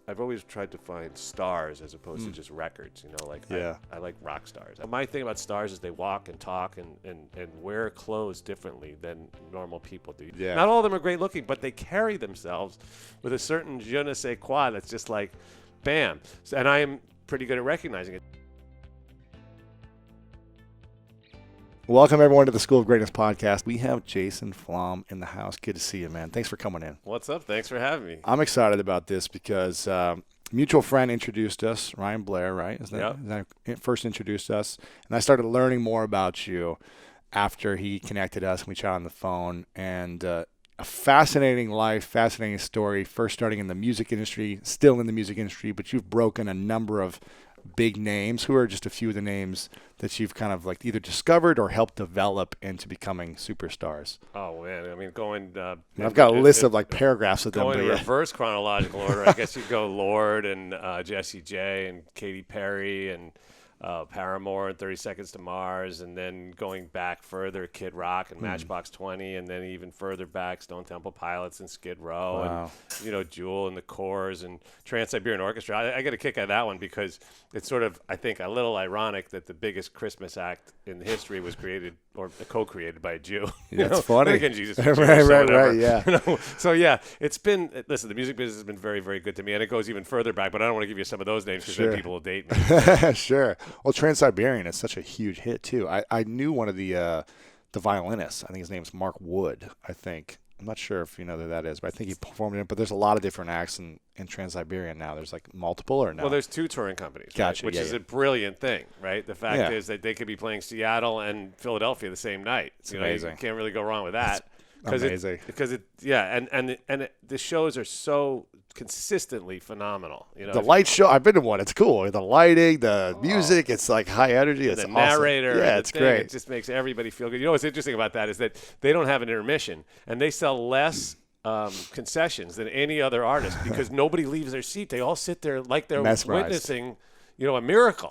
I've always tried to find stars as opposed to just records, like I like rock stars. My thing about stars is they walk and talk and wear clothes differently than normal people do. Yeah. Not all of them are great looking, but they carry themselves with a certain je ne sais quoi that's just like, bam. And I am pretty good at recognizing it. Welcome, everyone, to the School of Greatness podcast. We have Jason Flom in the house. Good to see you, man. Thanks for coming in. What's up? Thanks for having me. I'm excited about this because mutual friend introduced us, Ryan Blair, right? Is that first introduced us? And I started learning more about you after he connected us and we chatted on the phone. And a fascinating life, fascinating story. First starting in the music industry, still in the music industry, but you've broken a number of big names. Who are just a few of the names that you've kind of like either discovered or helped develop into becoming superstars? Oh man, I mean I've got a list of like paragraphs of them. Going in reverse chronological order, I guess you go Lorde and Jessie J and Katy Perry and Paramore and 30 Seconds to Mars, and then going back further, Kid Rock and Matchbox 20, and then even further back, Stone Temple Pilots and Skid Row, and Jewel and the Corrs and Trans-Siberian Orchestra. I get a kick out of that one because it's sort of, I think, a little ironic that the biggest Christmas act in history was created or co-created by a Jew. That's funny. Again, Jesus, right, yeah. So yeah, it's been. Listen, the music business has been very, very good to me, and it goes even further back. But I don't want to give you some of those names because then people will date me. Sure. Well, Trans-Siberian is such a huge hit too. I knew one of the violinists. I think his name's Mark Wood. I think. I'm not sure if you know who that is, but I think he performed in it. But there's a lot of different acts in Trans-Siberian now. There's like multiple or no? Well, there's two touring companies, gotcha, right? Which is a brilliant thing, right? The fact is that they could be playing Seattle and Philadelphia the same night. It's amazing. You can't really go wrong with that. Amazing. And the shows are so consistently phenomenal. The light show, I've been to one. It's cool. The lighting, the music, it's like high energy. It's the awesome. Narrator. Yeah, it's great. It just makes everybody feel good. You know what's interesting about that is that they don't have an intermission, and they sell less concessions than any other artist because nobody leaves their seat. They all sit there like they're mesmerized. Witnessing a miracle,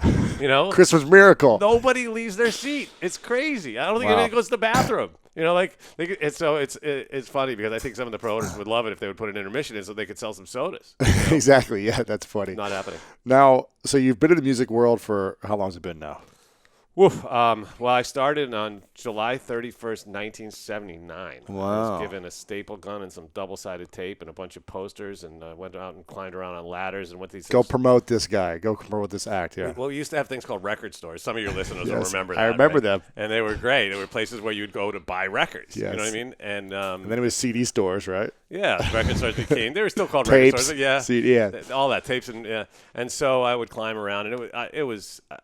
Christmas miracle. Nobody leaves their seat. It's crazy. I don't think anybody goes to the bathroom. It's funny because I think some of the promoters would love it if they would put an intermission in so they could sell some sodas. Exactly. Yeah, that's funny. Not happening. Now, so you've been in the music world for how long has it been now? Woof. Well, I started on July 31st, 1979. Wow. I was given a staple gun and some double-sided tape and a bunch of posters, and I went out and climbed around on ladders and went these Go things. promote this guy. Go promote this act, yeah. Well, we used to have things called record stores. Some of your listeners will remember that. I remember them. And they were great. They were places where you'd go to buy records. Yes. You know what I mean? And then it was CD stores, right? Yeah, record stores became. They were still called tapes, record stores. Yeah, CD, yeah, all that tapes and so I would climb around, and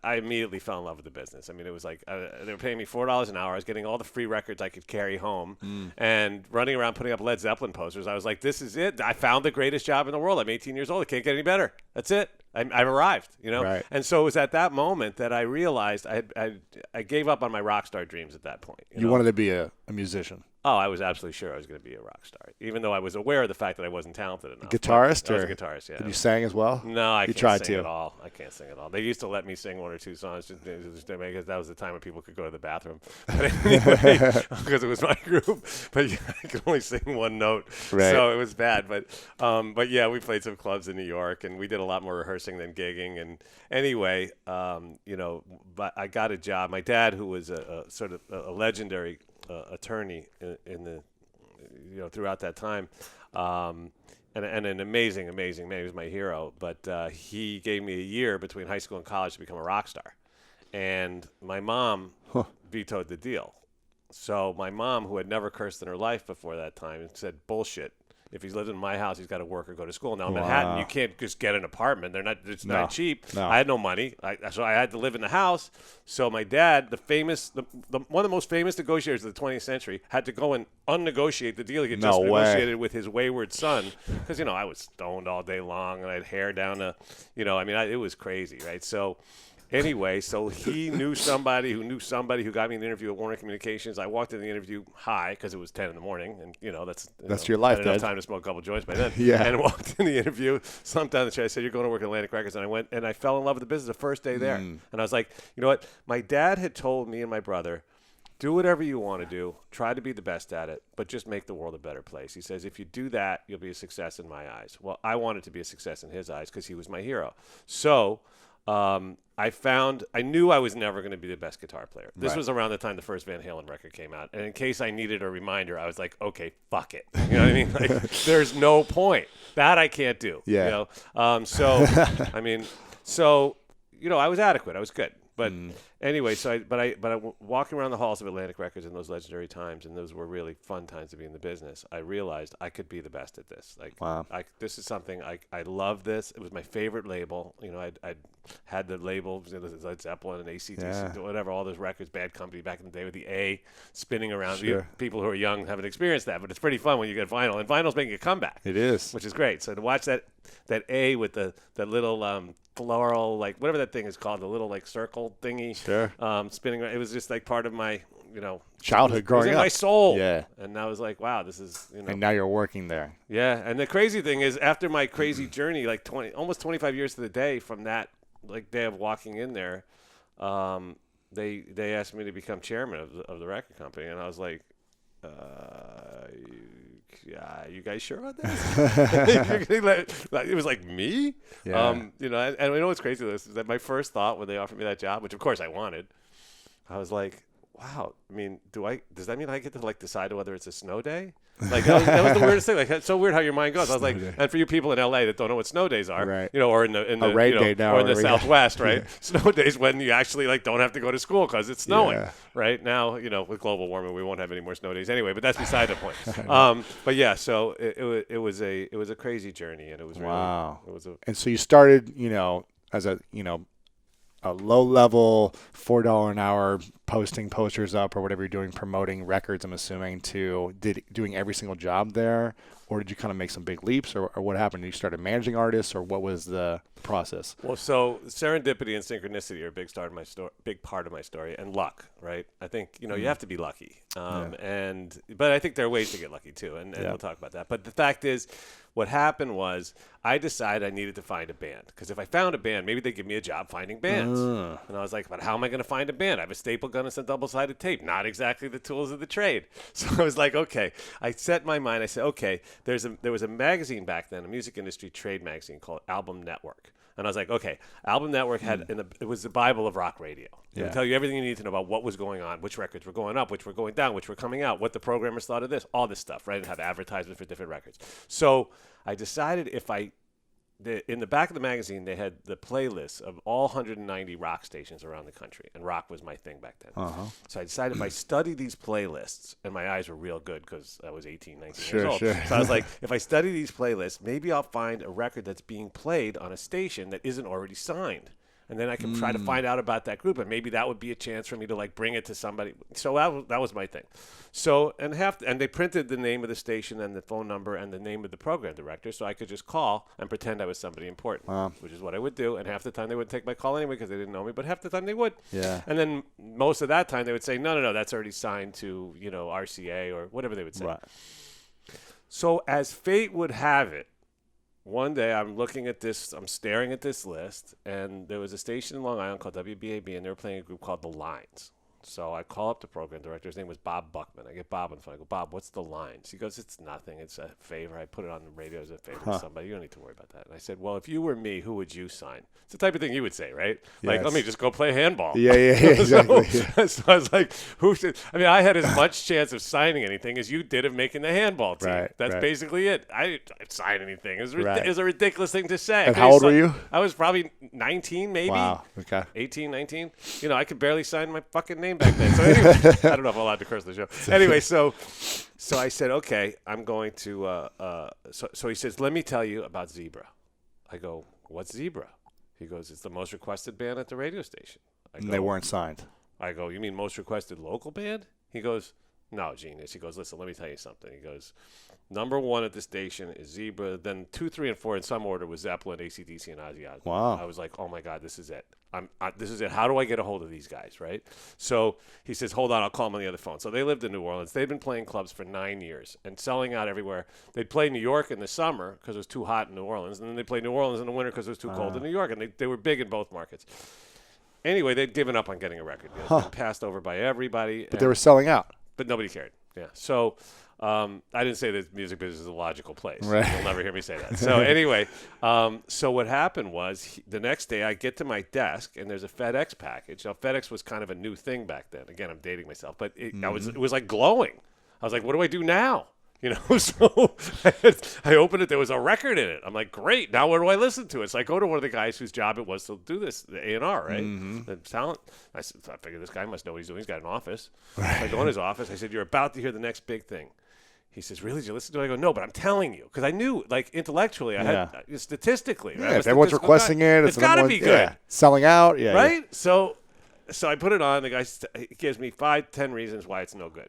I immediately fell in love with the business. I mean, it was like they were paying me $4 an hour. I was getting all the free records I could carry home, and running around putting up Led Zeppelin posters. I was like, this is it. I found the greatest job in the world. I'm 18 years old. It can't get any better. That's it. I've arrived. Right. And so it was at that moment that I realized I gave up on my rock star dreams at that point. You wanted to be a musician. Oh, I was absolutely sure I was going to be a rock star, even though I was aware of the fact that I wasn't talented enough. Guitarist? I was a guitarist, yeah. Did you sing as well? No, I can't tried sing to. at all. I can't sing at all. They used to let me sing one or two songs just because that was the time when people could go to the bathroom. But anyway, because it was my group. But yeah, I could only sing one note, so it was bad. But yeah, we played some clubs in New York, and we did a lot more rehearsing than gigging. And anyway, but I got a job. My dad, who was a sort of a legendary attorney in the throughout that time, and an amazing man. He was my hero. But he gave me a year between high school and college to become a rock star, and my mom vetoed the deal. So my mom, who had never cursed in her life before that time, said, "Bullshit. If he's living in my house, he's got to work or go to school." Now in Manhattan, you can't just get an apartment. It's not cheap. No. I had no money, so I had to live in the house. So my dad, one of the most famous negotiators of the 20th century, had to go and unnegotiate the deal he had just negotiated with his wayward son, because I was stoned all day long and I had hair down to, it was crazy, right? So. Anyway, so he knew somebody who got me an interview at Warner Communications. I walked in the interview high because it was 10 in the morning, and that's your life. I had enough time to smoke a couple joints by then. Yeah. And walked in the interview. Sometime the chair, I said, "You're going to work at Atlantic Records," and I went and I fell in love with the business the first day there. And I was like, you know what? My dad had told me and my brother do whatever you want to do. Try to be the best at it, but just make the world a better place. He says, if you do that, you'll be a success in my eyes. Well, I wanted to be a success in his eyes because he was my hero. So I knew I was never going to be the best guitar player. This was around the time the first Van Halen record came out. And in case I needed a reminder, I was like, okay, fuck it. You know what I mean? Like, there's no point. That I can't do. Yeah. You know? So, I was adequate. I was good. But anyway, but walking around the halls of Atlantic Records in those legendary times, and those were really fun times to be in the business, I realized I could be the best at this. Like, wow. This is something I love this. It was my favorite label. I'd had the labels, Led Zeppelin and AC/DC, whatever, all those records, Bad Company back in the day with the A spinning around. Sure. People who are young haven't experienced that, but it's pretty fun when you get vinyl. And vinyl's making a comeback. It is. Which is great. So to watch that A with the little floral, like whatever that thing is called, the little like circle thingy, spinning around. It was just like part of my, childhood growing up. It was in my soul. Yeah. And I was like, wow, this is, And now you're working there. Yeah. And the crazy thing is, after my crazy journey, like almost 25 years to the day from that like day of walking in there, they asked me to become chairman of the record company, and I was like, you guys sure about this? It was like, me? Yeah. And what's crazy is that my first thought when they offered me that job, which of course I wanted, I was like, wow, I mean, does that mean I get to like decide whether it's a snow day? Like that was the weirdest thing. Like, it's so weird how your mind goes. I was like, and for you people in LA that don't know what snow days are, right. Or in the rain day now, or in the Southwest, right? Yeah. Snow days when you actually like don't have to go to school because it's snowing, right? Now, with global warming, we won't have any more snow days anyway. But that's beside the point. But yeah, so it was a crazy journey, and it was wow. Really, and so you started, as a low-level $4 an hour posting posters up or whatever you're doing, promoting records, I'm assuming, to doing every single job there? Or did you kind of make some big leaps, or what happened? You started managing artists, or what was the process? Well, so serendipity and synchronicity are a big part of my story, and luck, right? I think, you have to be lucky. But I think there are ways to get lucky too, and we'll talk about that. But the fact is, what happened was I decided I needed to find a band, because if I found a band, maybe they'd give me a job finding bands. And I was like, but how am I going to find a band? I have a staple gun and some double-sided tape. Not exactly the tools of the trade. So I was like, okay. I set my mind. I said, okay, there was a magazine back then, a music industry trade magazine called Album Network. And I was like, okay, Album Network it was the Bible of rock radio. It would tell you everything you need to know about what was going on, which records were going up, which were going down, which were coming out, what the programmers thought of this, all this stuff, right? And have advertisements for different records. So I decided in the back of the magazine, they had the playlists of all 190 rock stations around the country, and rock was my thing back then. So I decided if I study these playlists, and my eyes were real good because I was 18, 19 years old. Sure. So I was like, if I study these playlists, maybe I'll find a record that's being played on a station that isn't already signed. And then I can try to find out about that group, and maybe that would be a chance for me to like bring it to somebody. So that was my thing. So and they printed the name of the station and the phone number and the name of the program director, so I could just call and pretend I was somebody important, which is what I would do. And half the time they wouldn't take my call anyway because they didn't know me, but half the time they would. Yeah. And then most of that time they would say, no, that's already signed to RCA or whatever they would say. Right. So as fate would have it, one day I'm staring at this list, and there was a station in Long Island called WBAB, and they were playing a group called The Lines. So I call up the program director. His name was Bob Buckman. I get Bob on the phone. I go, Bob, what's The Lines? He goes, it's nothing. It's a favor. I put it on the radio as a favor to somebody. You don't need to worry about that. And I said, well, if you were me, who would you sign? It's the type of thing you would say, right? Yes. Like, let me just go play handball. Yeah, exactly. So I was like, I had as much chance of signing anything as you did of making the handball team. Right, That's basically it. I'd sign anything. It was a ridiculous thing to say. And how old were you? I was probably 19, maybe. Wow, okay. 18, 19. I could barely sign my fucking name back then. So anyway, I don't know if I'm allowed to curse on the show. Anyway, so I said, okay, I'm going to so he says, let me tell you about Zebra. I go, what's Zebra? He goes, it's the most requested band at the radio station. And they weren't signed. I go, you mean most requested local band? He goes, no, genius. He goes, listen, let me tell you something. He goes, number one at the station is Zebra. Then 2, 3, and 4 in some order was Zeppelin, AC/DC, and Ozzy Osbourne. Wow. I was like, oh my God, this is it. This is it. How do I get a hold of these guys, right? So he says, hold on, I'll call them on the other phone. So they lived in New Orleans. They'd been playing clubs for 9 years and selling out everywhere. They'd play New York in the summer because it was too hot in New Orleans, and then they'd play New Orleans in the winter because it was too cold in New York, and they were big in both markets. anyway, they'd given up on getting a record deal. Huh. Been passed over by everybody. But they were selling out. But nobody cared. Yeah. So I didn't say that music business is a logical place. Right. You'll never hear me say that. So anyway, so what happened was the next day I get to my desk and there's a FedEx package. Now, FedEx was kind of a new thing back then. Again, I'm dating myself, but it was like glowing. I was like, what do I do now? You know, so I opened it. There was a record in it. I'm like, great. Now where do I listen to it? So I go to one of the guys whose job it was to do this, the A&R, right? The talent. I figured this guy must know what he's doing. He's got an office. Right. I go in his office. I said, you're about to hear the next big thing. He says, really? Did you listen to it? I go, no, but I'm telling you. Because I knew, like, intellectually, I had statistically. Yeah, if everyone's requesting it's got to be good. Yeah. Selling out. Yeah. Right? Yeah. So I put it on. The guy gives me 5-10 reasons why it's no good.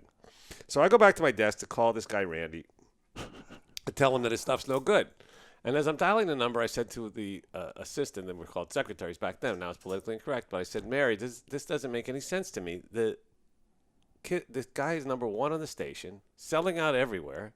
So I go back to my desk to call this guy, Randy, to tell him that his stuff's no good. And as I'm dialing the number, I said to the assistant, and we're called secretaries back then. Now it's politically incorrect. But I said, Mary, this doesn't make any sense to me. This guy is number one on the station, selling out everywhere.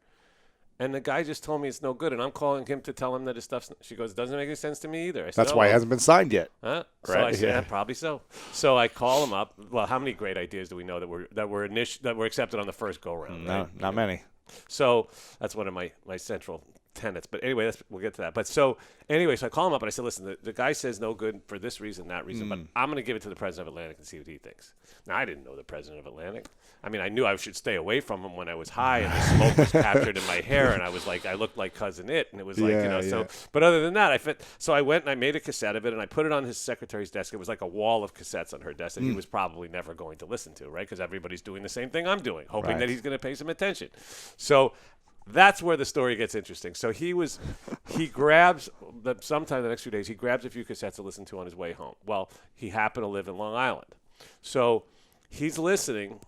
And the guy just told me it's no good. And I'm calling him to tell him that his stuff's. She goes, doesn't make any sense to me either. I said, that's why it hasn't been signed yet. Huh? So I said, yeah, probably so. So I call him up. Well, how many great ideas do we know that were accepted on the first go round? No, right? Not many. So that's one of my central tenets. But anyway, we'll get to that. But so anyway, so I call him up and I said, listen, the guy says no good for this reason, that reason, but I'm going to give it to the president of Atlantic and see what he thinks. Now, I didn't know the president of Atlantic. I mean, I knew I should stay away from him when I was high and the smoke was captured in my hair and I looked like Cousin It. And it was like, so, but other than that, so I went and I made a cassette of it and I put it on his secretary's desk. It was like a wall of cassettes on her desk that he was probably never going to listen to, right? Because everybody's doing the same thing I'm doing, hoping that he's going to pay some attention. So that's where the story gets interesting. So he grabs, sometime the next few days, he grabs a few cassettes to listen to on his way home. Well, he happened to live in Long Island. So he's listening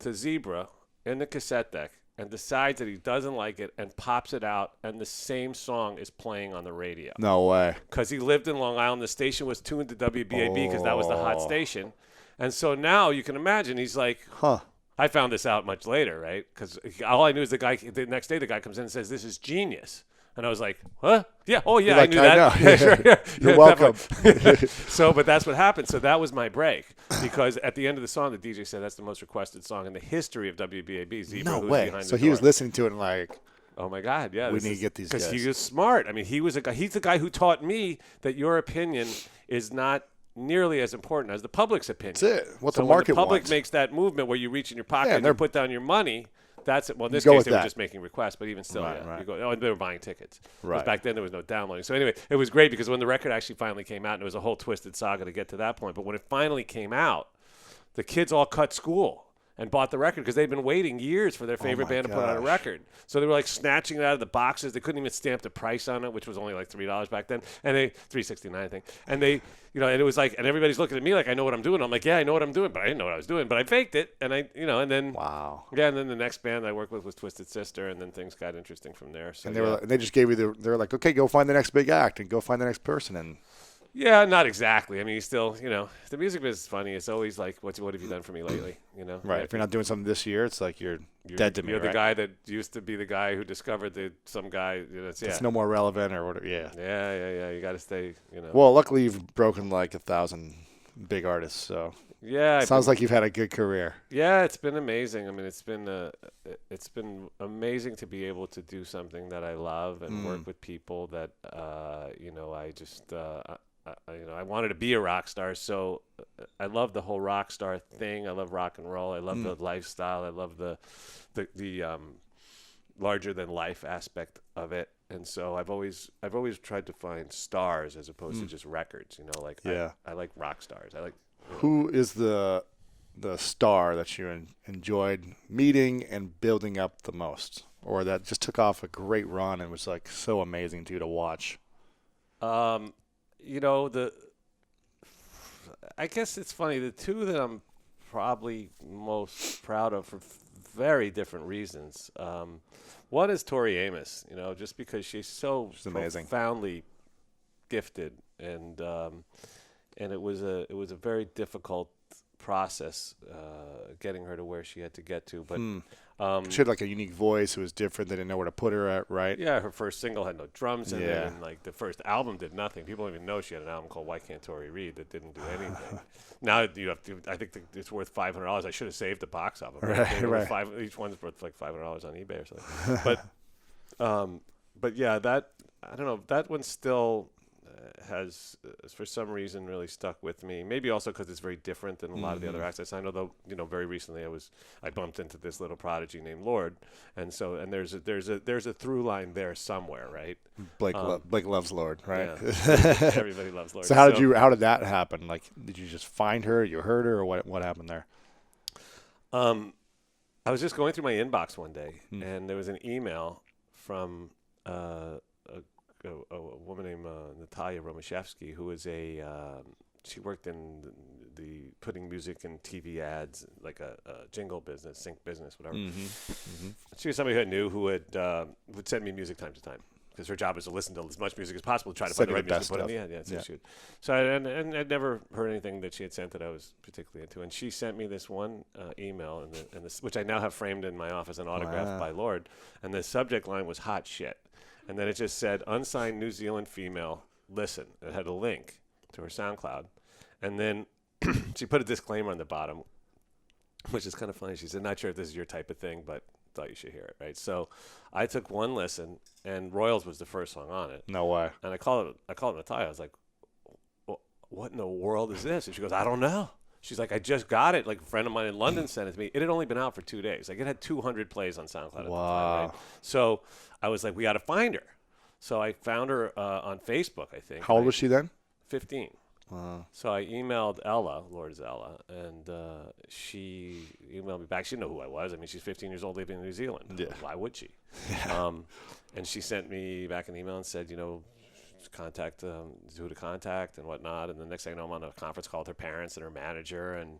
to Zebra in the cassette deck and decides that he doesn't like it and pops it out, and the same song is playing on the radio. No way. Because he lived in Long Island. The station was tuned to WBAB because that was the hot station. And so now you can imagine he's like, I found this out much later, right? Because all I knew is the next day the guy comes in and says, this is genius. And I was like, huh? Yeah. Oh, yeah, I knew that. Know. Yeah, sure. Yeah. You're welcome. So, but that's what happened. So that was my break. Because at the end of the song, the DJ said that's the most requested song in the history of WBAB. Zebra, no who's way. Behind so the he door. was listening to it and like, oh, my God. Yeah. We need to get these guys. Because he was smart. I mean, he's the guy who taught me that your opinion is not nearly as important as the public's opinion. That's it. What so the market when the public wants. makes that movement where you reach in your pocket and you put down your money, that's it. Well, in this case, case, they were just making requests, but even still, right. You go, oh, they were buying tickets. Right. Back then, there was no downloading. So anyway, it was great because when the record actually finally came out, and it was a whole twisted saga to get to that point, but when it finally came out, the kids all cut school and bought the record because they'd been waiting years for their favorite band to put out a record. So they were like snatching it out of the boxes. They couldn't even stamp the price on it, which was only like $3 back then, and they $3.69 I think. And they, and it was like, and everybody's looking at me like I know what I'm doing. I'm like, yeah, I know what I'm doing, but I didn't know what I was doing. But I faked it, and and then yeah, and then the next band I worked with was Twisted Sister, and then things got interesting from there. So and they just gave you they were like, okay, go find the next big act and go find the next person and. Yeah, not exactly. I mean, you still, the music business is funny. It's always like, what have you done for me lately? Right. If you're not doing something this year, it's like you're dead to me. You're the guy that used to be the guy who discovered some guy. It's no more relevant or whatever. Yeah. Yeah. You got to stay. Well, luckily you've broken like 1,000 big artists, so. Yeah. Sounds like you've had a good career. Yeah, it's been amazing. I mean, it's been amazing to be able to do something that I love and work with people that I just. I wanted to be a rock star, so I love the whole rock star thing. I love rock and roll. I love the lifestyle. I love the larger than life aspect of it. And so I've always tried to find stars as opposed to just records. I like rock stars. I like. Who is the star that you enjoyed meeting and building up the most, or that just took off a great run and was like so amazing to you to watch? I guess it's funny. The two that I'm probably most proud of for very different reasons. One is Tori Amos, just because she's amazing, profoundly gifted, and it was a very difficult process getting her to where she had to get to. But she had like a unique voice. It was different. They didn't know where to put her at, right? Yeah, her first single had no drums in it, and like the first album did nothing. People don't even know she had an album called Why Can't Tori Read that didn't do anything. Now you have to. I think it's worth $500. I should have saved the box of them. Right. Each one's worth like $500 on eBay or something. But yeah, that I don't know. That one still has, for some reason, really stuck with me. Maybe also because it's very different than a lot of the other acts I signed. Although, very recently I bumped into this little prodigy named Lorde, and there's a through line there somewhere, right? Blake loves Lorde, right? Yeah. Everybody loves Lorde. So how did that happen? Like, did you just find her? You heard her, or what happened there? I was just going through my inbox one day, and there was an email from a woman named Natalia Romashevsky, who is she worked in the putting music in TV ads, like a jingle business, sync business, whatever. She was somebody who I knew who would send me music time to time, because her job is to listen to as much music as possible, to try to find the right music to put in the ad. Yeah. So I'd never heard anything that she had sent that I was particularly into, and she sent me this one email, and this, which I now have framed in my office and autographed by Lorde, and the subject line was hot shit. And then it just said, unsigned New Zealand female, listen. It had a link to her SoundCloud. And then she put a disclaimer on the bottom, which is kind of funny. She said, not sure if this is your type of thing, but thought you should hear it, right? So I took one listen, and Royals was the first song on it. No way. And I called Natalia. I was like, what in the world is this? And she goes, I don't know. She's like, I just got it. Like, a friend of mine in London sent it to me. It had only been out for 2 days. Like, it had 200 plays on SoundCloud at the time, right? So I was like, we got to find her. So I found her on Facebook, I think. How old was she then? 15. Wow. So I emailed Ella, Lorde's Ella, and she emailed me back. She didn't know who I was. I mean, she's 15 years old living in New Zealand. Yeah. Why would she? Yeah. And she sent me back an email and said, contact who to contact and whatnot. And the next thing I know, I'm on a conference call with her parents and her manager, and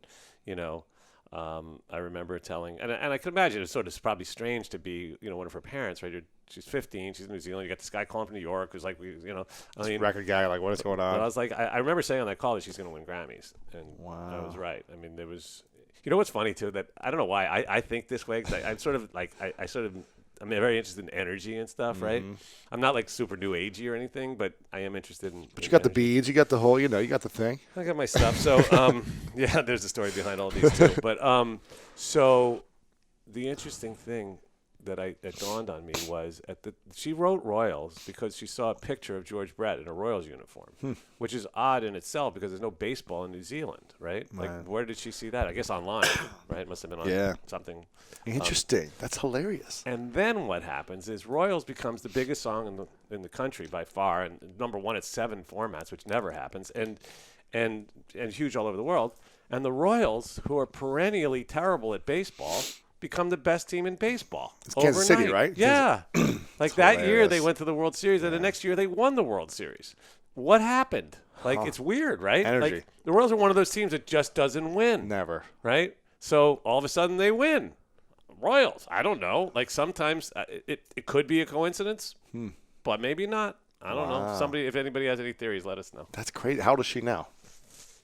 I remember telling, and I can imagine it's sort of probably strange to be one of her parents, right? She's 15, she's in New Zealand. You got this guy calling from New York who's like, record guy, like, what is going on? But I was like, I remember saying on that call that she's going to win Grammys, and I was right. I mean, there was, what's funny too, that I don't know why I think this way, because I'm sort of like I'm very interested in energy and stuff, right? I'm not like super new agey or anything, but I am interested in. But you got energy. The beads, you got the whole, you got the thing. I got my stuff. So, yeah, there's a story behind all these too. But so the interesting thing that dawned on me was she wrote Royals because she saw a picture of George Brett in a Royals uniform, which is odd in itself because there's no baseball in New Zealand, right? Like, where did she see that? I guess online, right? It must have been on something. Interesting. That's hilarious. And then what happens is Royals becomes the biggest song in the country by far, and number one at 7 formats, which never happens, and huge all over the world. And the Royals, who are perennially terrible at baseball, become the best team in baseball. It's Kansas City, right? Yeah. Like that year they went to the World Series, and the next year they won the World Series. What happened? Like, it's weird, right? Energy. Like, the Royals are one of those teams that just doesn't win. Never. Right? So all of a sudden they win. Royals, I don't know. Like, sometimes it could be a coincidence, but maybe not. I don't know. If anybody has any theories, let us know. That's crazy. How old is she now?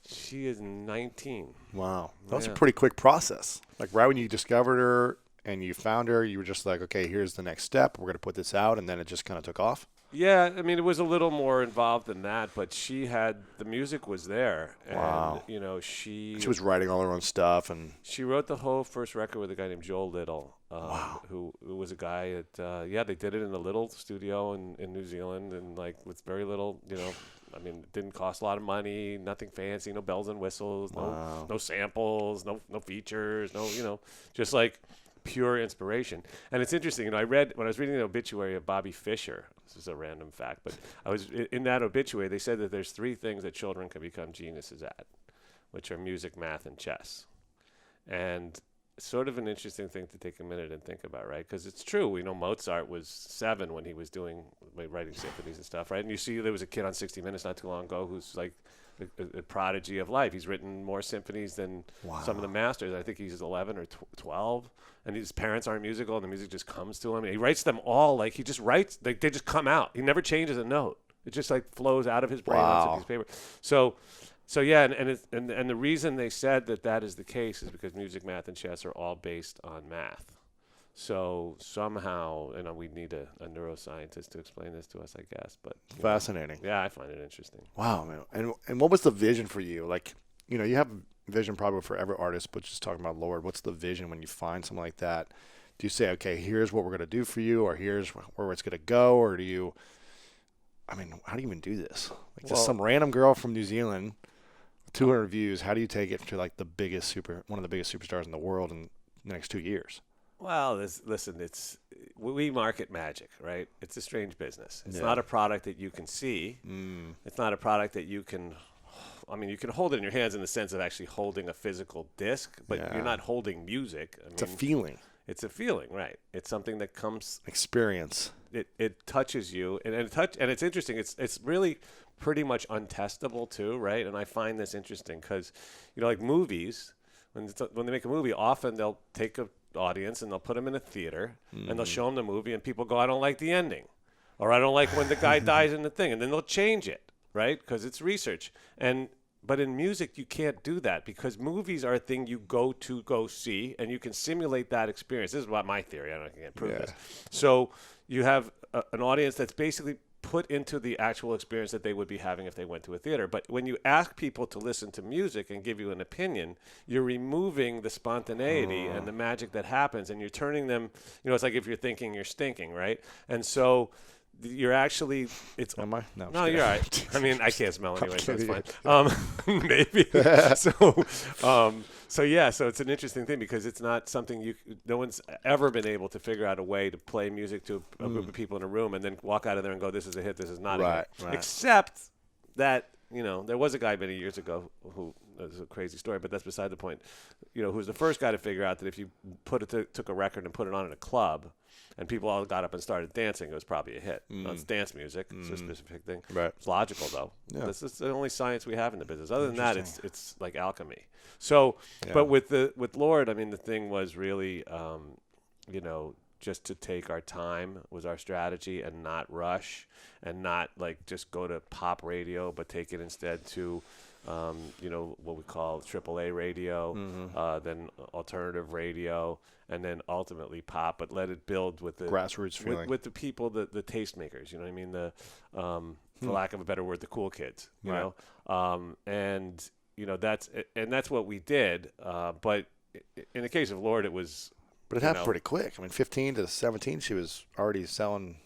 She is 19. Wow. That was a pretty quick process. Like, right when you discovered her and you found her, you were just like, okay, here's the next step. We're going to put this out, and then it just kind of took off? Yeah, I mean, it was a little more involved than that, but the music was there. And, wow. She was writing all her own stuff. And she wrote the whole first record with a guy named Joel Little, who was a guy they did it in a little studio in New Zealand, and like with very little, I mean, it didn't cost a lot of money, nothing fancy, no bells and whistles, no samples, no features, just like pure inspiration. And it's interesting, when I was reading the obituary of Bobby Fischer, this is a random fact, but I was in that obituary, they said that there's 3 things that children can become geniuses at, which are music, math, and chess. And it's sort of an interesting thing to take a minute and think about, right? Because it's true. Mozart was 7 when he was writing symphonies and stuff, right? And you see there was a kid on 60 Minutes not too long ago who's like a prodigy of life. He's written more symphonies than some of the masters. I think he's 11 or 12, and his parents aren't musical, and the music just comes to him. And he writes them all like he just writes. They just come out. He never changes a note. It just like flows out of his brain onto a piece of paper. So So yeah, and the reason they said that is the case is because music, math, and chess are all based on math. So somehow, we need a neuroscientist to explain this to us, I guess. But fascinating. Yeah, I find it interesting. Wow, man. And what was the vision for you? Like, you have a vision probably for every artist, but just talking about Lorde, what's the vision when you find something like that? Do you say, okay, here's what we're going to do for you, or here's where it's going to go, or do you? I mean, how do you even do this? Like, just some random girl from New Zealand, 200 views. How do you take it to like one of the biggest superstars in the world in the next 2 years? Well, listen, we market magic, right? It's a strange business. It's not a product that you can see. It's not a product that you can. I mean, you can hold it in your hands in the sense of actually holding a physical disc, but you're not holding music. It's a feeling. It's a feeling, right? It's something that comes experience. It touches you, and it's interesting. It's really pretty much untestable too, right? And I find this interesting because, like movies, when they make a movie, often they'll take a audience and they'll put them in a theater and they'll show them the movie, and people go, I don't like the ending, or I don't like when the guy dies in the thing, and then they'll change it, right? Because it's research. But in music, you can't do that because movies are a thing you go see, and you can simulate that experience. This is what my theory. I don't know if I can prove this. So you have an audience that's basically put into the actual experience that they would be having if they went to a theater. But when you ask people to listen to music and give you an opinion, you're removing the spontaneity and the magic that happens, and you're turning them, it's like if you're thinking, you're stinking, right? And so you're actually, Am I? No, you're all right. I mean, I can't smell anyway, so it's fine. Maybe. So it's an interesting thing because it's not something no one's ever been able to figure out a way to play music to a group of people in a room and then walk out of there and go, this is a hit, this is not a hit. Right. Except that, there was a guy many years ago who, it's a crazy story, but that's beside the point, who was the first guy to figure out that if you took a record and put it on in a club, and people all got up and started dancing, it was probably a hit. It's dance music. It's a specific thing. Right. It's logical, though. Yeah. This is the only science we have in the business. Other than that, it's like alchemy. So, but with Lorde, I mean, the thing was really, just to take our time was our strategy and not rush and not like just go to pop radio, but take it instead to what we call AAA radio, then alternative radio, and then ultimately pop, but let it build with the grassroots feeling with the people, the tastemakers. You know what I mean? The for lack of a better word, the cool kids. You know, and that's what we did. But in the case of Lorde, it was. But it happened pretty quick. I mean, 15 to 17, she was already selling,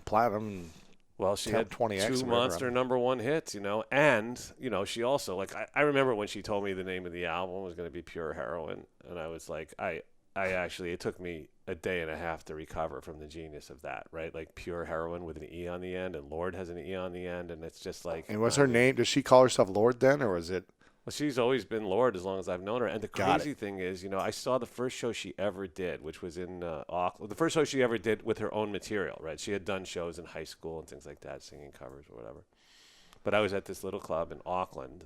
platinum. Well, she had 20X 2 monster #1 hits, and, she also, like, I remember when she told me the name of the album was going to be Pure Heroin, and I was like, I actually, it took me a day and a half to recover from the genius of that, right? Like Pure Heroin with an E on the end, and Lorde has an E on the end, and it's just like. And what's her name? Does she call herself Lorde then, or is it? Well, she's always been Lorde as long as I've known her. And the crazy thing is, I saw the first show she ever did, which was in Auckland. The first show she ever did with her own material, right? She had done shows in high school and things like that, singing covers or whatever. But I was at this little club in Auckland,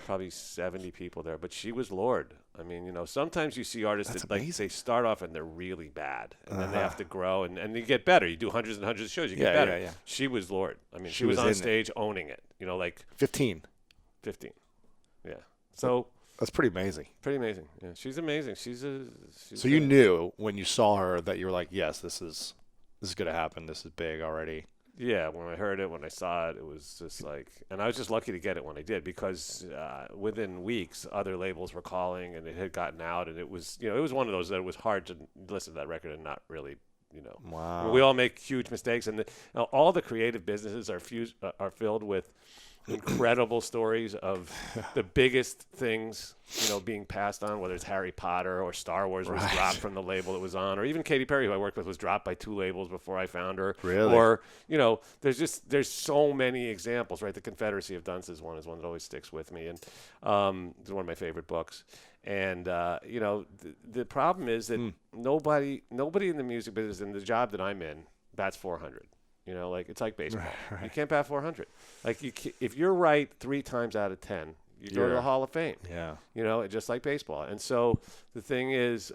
probably 70 people there. But she was Lorde. I mean, sometimes you see artists that like they start off and they're really bad, and then they have to grow and you get better. You do hundreds and hundreds of shows, you get better. Yeah. She was Lorde. I mean, she was on stage owning it. Like 15. Yeah. So that's pretty amazing. Pretty amazing. Yeah. She's amazing. So you knew when you saw her that you were like, yes, this is going to happen. This is big already. Yeah. When I heard it, when I saw it, it was just like, and I was just lucky to get it when I did because within weeks, other labels were calling and it had gotten out, and it was, it was one of those that it was hard to listen to that record and not really. Wow. We all make huge mistakes, and all the creative businesses are filled with incredible stories of the biggest things, being passed on, whether it's Harry Potter or Star Wars was dropped from the label it was on, or even Katy Perry, who I worked with, was dropped by 2 labels before I found her. Really? Or, there's so many examples, right? The Confederacy of Dunces one is one that always sticks with me, and it's one of my favorite books. And, the problem is that nobody in the music business, in the job that I'm in, bats 400. It's like baseball. Right. You can't bat 400. Like if you're right 3 times out of 10, you go to the Hall of Fame. Yeah. Just like baseball. And so the thing is,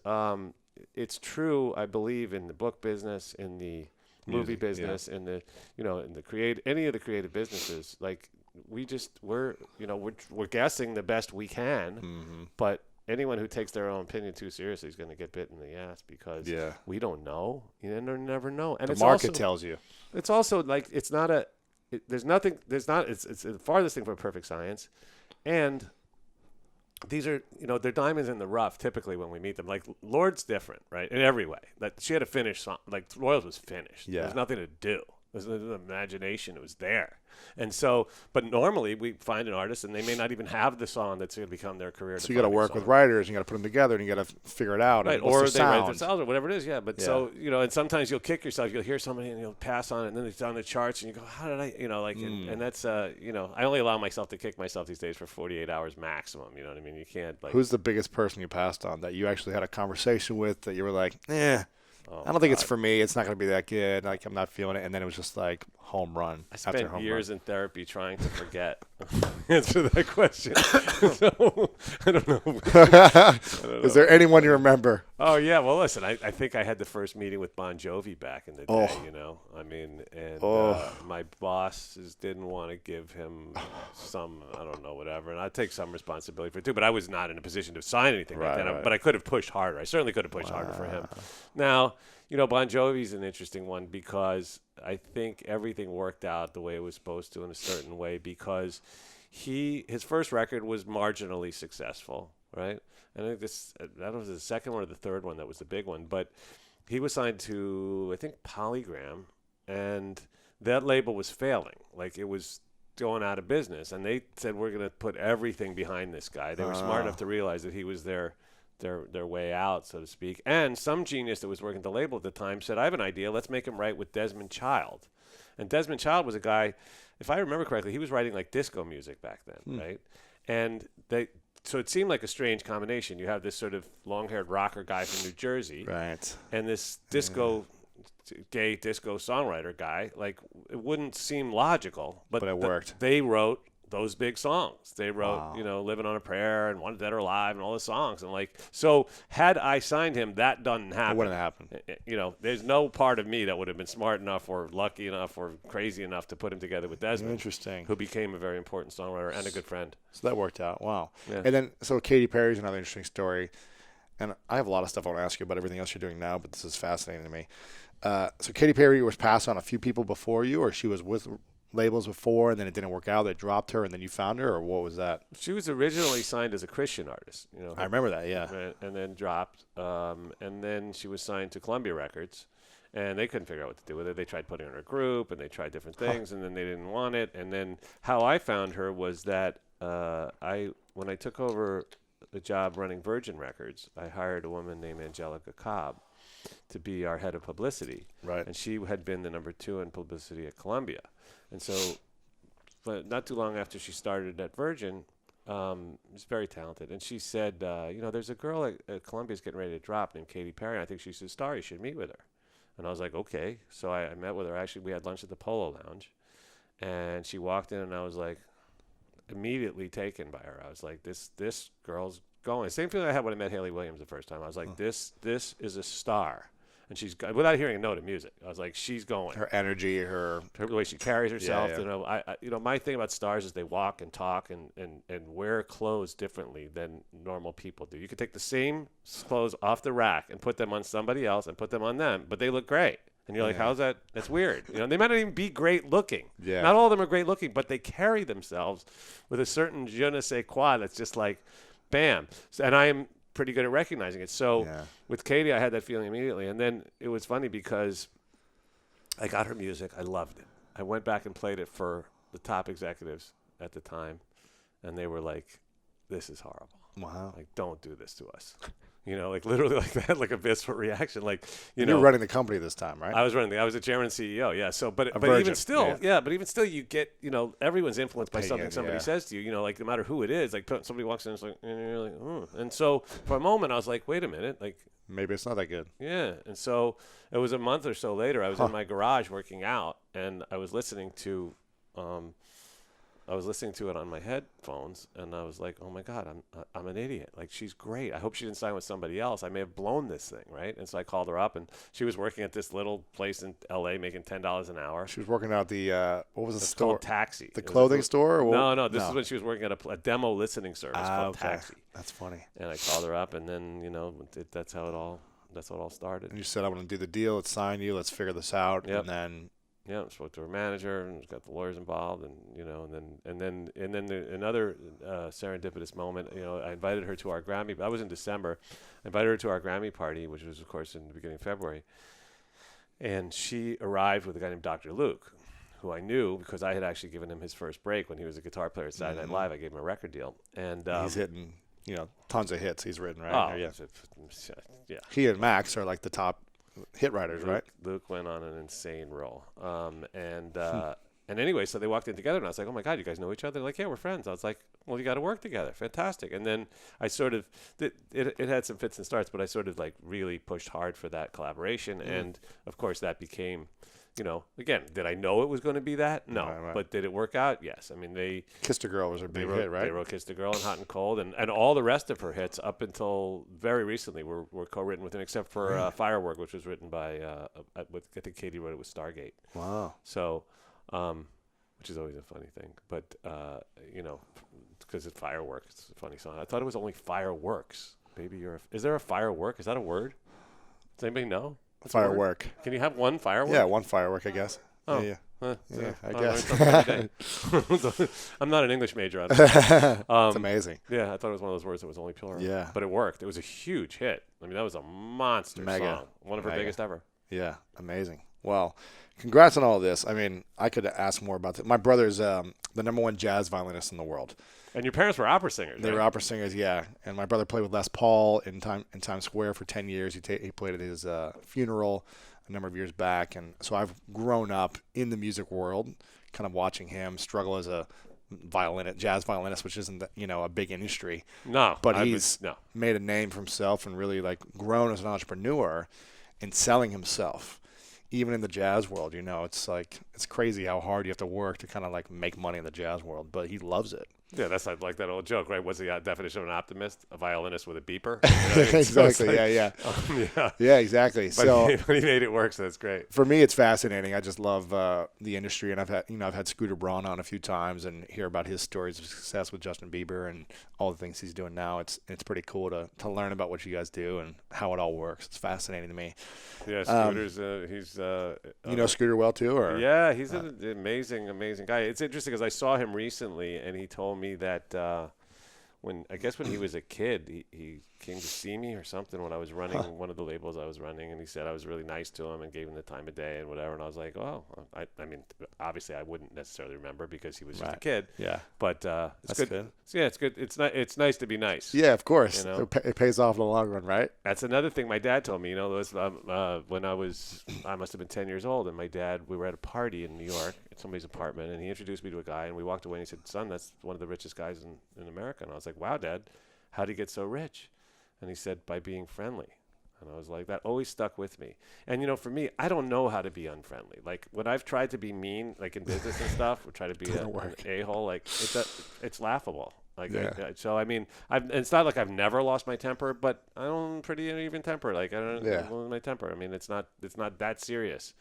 it's true. I believe in the book business, in the movie business, in the in the any of the creative businesses. Like we're guessing the best we can, but anyone who takes their own opinion too seriously is going to get bit in the ass because we don't know. You never know. And the market tells you. It's also like it's the farthest thing from perfect science, and these are, they're diamonds in the rough typically when we meet them. Like Lorde's different, right? In every way. Like she had a finished song. Like Royals was finished. Yeah. There's nothing to do. There's an imagination. It was there. And so, but normally we find an artist and they may not even have the song that's going to become their career. So you got to work with writers. You got to put them together and you got to figure it out. Right. Or they write themselves or whatever it is. Yeah. But so, and sometimes you'll kick yourself. You'll hear somebody and you'll pass on it and then it's on the charts and you go, how did I, and that's, I only allow myself to kick myself these days for 48 hours maximum. You know what I mean? You can't Who's the biggest person you passed on that you actually had a conversation with that you were like, I don't think it's for me. It's not going to be that good. Like, I'm not feeling it. And then it was just like home run. I spent years in therapy trying to forget answer that question. So, I don't know. Is there anyone you remember? Oh, yeah. Well, listen, I think I had the first meeting with Bon Jovi back in the day, I mean, and my bosses didn't want to give him some, I don't know, whatever. And I take some responsibility for it, too. But I was not in a position to sign anything like that. Right. But I could have pushed harder. I certainly could have pushed harder for him. Now, Bon Jovi's an interesting one because I think everything worked out the way it was supposed to in a certain way because his first record was marginally successful, right? And I think that was the second one or the third one that was the big one. But he was signed to, I think, Polygram, and that label was failing. Like, it was going out of business. And they said, we're going to put everything behind this guy. They were smart enough to realize that he was their way out, so to speak. And some genius that was working at the label at the time said, I have an idea. Let's make him write with Desmond Child. And Desmond Child was a guy, if I remember correctly, he was writing like disco music back then, right? And so it seemed like a strange combination. You have this sort of long-haired rocker guy from New Jersey. Right. And this gay disco songwriter guy. Like, it wouldn't seem logical. But it worked. They wrote those big songs. They wrote, Living on a Prayer and Wanted Dead or Alive and all the songs. And so had I signed him, that doesn't happen. It wouldn't happen. There's no part of me that would have been smart enough or lucky enough or crazy enough to put him together with Desmond. Interesting. Who became a very important songwriter and a good friend. So that worked out. Wow. Yeah. And then, so Katy Perry's another interesting story. And I have a lot of stuff I want to ask you about everything else you're doing now, but this is fascinating to me. So Katy Perry was passed on a few people before you, or she was with labels before and then it didn't work out, they dropped her and then you found her, or what was that? She was originally signed as a Christian artist, I remember that, yeah. And then dropped, and then she was signed to Columbia Records, and they couldn't figure out what to do with her. They tried putting her in a group and they tried different things, and then they didn't want it. And then how I found her was that when I took over the job running Virgin Records, I hired a woman named Angelica Cobb to be our head of publicity. Right. And she had been the number 2 in publicity at Columbia. And so, but not too long after she started at Virgin, was very talented. And she said, there's a girl at Columbia's getting ready to drop named Katy Perry. And I think she's a star. You should meet with her. And I was like, okay. So I met with her. Actually, we had lunch at the Polo Lounge. And she walked in and I was like, immediately taken by her. I was like, this girl's going. Same feeling I had when I met Haley Williams the first time. I was like, this is a star. And she's, without hearing a note of music, I was like, she's going. Her energy, her way she carries herself. Yeah. My thing about stars is they walk and talk and wear clothes differently than normal people do. You could take the same clothes off the rack and put them on somebody else and put them on them, but they look great. And you're like, how's that? That's weird. They might not even be great looking. Yeah. Not all of them are great looking, but they carry themselves with a certain je ne sais quoi that's just like, bam. And I am pretty good at recognizing it. So with Katy, I had that feeling immediately. And then it was funny because I got her music. I loved it. I went back and played it for the top executives at the time. And they were like, this is horrible. Wow. Like, don't do this to us. Like literally like that, like a visceral reaction. Like, you were running the company this time, right? I was the chairman and CEO. Yeah. So, but even still, you get, everyone's influenced by something somebody says to you, like no matter who it is, like somebody walks in and it's like, and you're like, And so for a moment I was like, wait a minute, like maybe it's not that good. Yeah. And so it was a month or so later, I was in my garage working out and I was listening to, was listening to it on my headphones, and I was like, oh my God, I'm an idiot. Like, she's great. I hope she didn't sign with somebody else. I may have blown this thing, right? And so I called her up, and she was working at this little place in L.A. making $10 an hour. She was working out the what was the It's store? called Taxi. The clothing store? Or no. This is when she was working at a demo listening service called Taxi. That's funny. And I called her up, and then that's how it all started. And you said, "I'm going to do the deal. Let's sign you. Let's figure this out." Yep. And then. Yeah, I spoke to her manager and got the lawyers involved, and another serendipitous moment. I invited her to our Grammy. That was in December. I invited her to our Grammy party, which was, of course, in the beginning of February. And she arrived with a guy named Dr. Luke, who I knew because I had actually given him his first break when he was a guitar player at Saturday Night Live. I gave him a record deal, and he's hitting tons of hits. He's written, right? Oh, yeah. He and Max are like the top hit writers, right? Luke went on an insane roll. And anyway, so they walked in together, and I was like, oh, my God, you guys know each other? They're like, yeah, we're friends. I was like, well, you got to work together. Fantastic. And then I sort of it had some fits and starts, but I sort of like really pushed hard for that collaboration. Mm. And, of course, that became, again, did I know it was going to be that? No. Right. But did it work out? Yes. I mean, they – Kissed a Girl was her big hit, right? They wrote Kissed a Girl and Hot and Cold. And all the rest of her hits up until very recently were co-written with him, except for Firework, which was written by I think Katy wrote it with Stargate. Wow. So which is always a funny thing. But, because it's Firework. It's a funny song. I thought it was only Fireworks. Maybe is there a firework? Is that a word? Does anybody know? What's firework. Can you have one firework? Yeah, one firework, I guess. Oh. Yeah. I guess. I'm not an English major. It's amazing. Yeah, I thought it was one of those words that was only plural. Yeah. But it worked. It was a huge hit. I mean, that was a monster song. One of her biggest ever. Yeah, amazing. Well, congrats on all of this. I mean, I could ask more about this. My brother's the #1 jazz violinist in the world. And your parents were opera singers, They were opera singers, yeah. And my brother played with Les Paul in Times Square for 10 years. He played at his funeral a number of years back. And so I've grown up in the music world, kind of watching him struggle as a jazz violinist, which isn't a big industry. No. But he's made a name for himself and really like grown as an entrepreneur in selling himself. Even in the jazz world, it's like it's crazy how hard you have to work to kind of like make money in the jazz world, but he loves it. Yeah, that's like that old joke, right? What's the definition of an optimist? A violinist with a beeper. Exactly. So yeah, exactly. But so he made it work, so that's great. For me, it's fascinating. I just love the industry, and I've had Scooter Braun on a few times and hear about his stories of success with Justin Bieber and all the things he's doing now. It's pretty cool to learn about what you guys do and how it all works. It's fascinating to me. Yeah, Scooter's he's you know Scooter well too, or yeah, he's an amazing guy. It's interesting because I saw him recently, and he told me that when he was a kid, he came to see me or something when I was running one of the labels I was running, and he said I was really nice to him and gave him the time of day and whatever. And I was like, oh, I mean, obviously I wouldn't necessarily remember because he was just a kid. Yeah. But it's good. Yeah, it's good. It's nice to be nice. Yeah, of course. It pays off in the long run, right? That's another thing my dad told me. When I must have been 10 years old, and we were at a party in New York at somebody's apartment, and he introduced me to a guy, and we walked away, and he said, son, that's one of the richest guys in America. And I was like, wow, Dad, how'd he get so rich? And he said, by being friendly. And I was like, that always stuck with me. And, for me, I don't know how to be unfriendly. Like, when I've tried to be mean, like in business and stuff, or try to be an a-hole, like, it's laughable. Like, yeah. So, I mean, it's not like I've never lost my temper, but I'm pretty even temper. Like, I don't lose my temper. I mean, it's not that serious.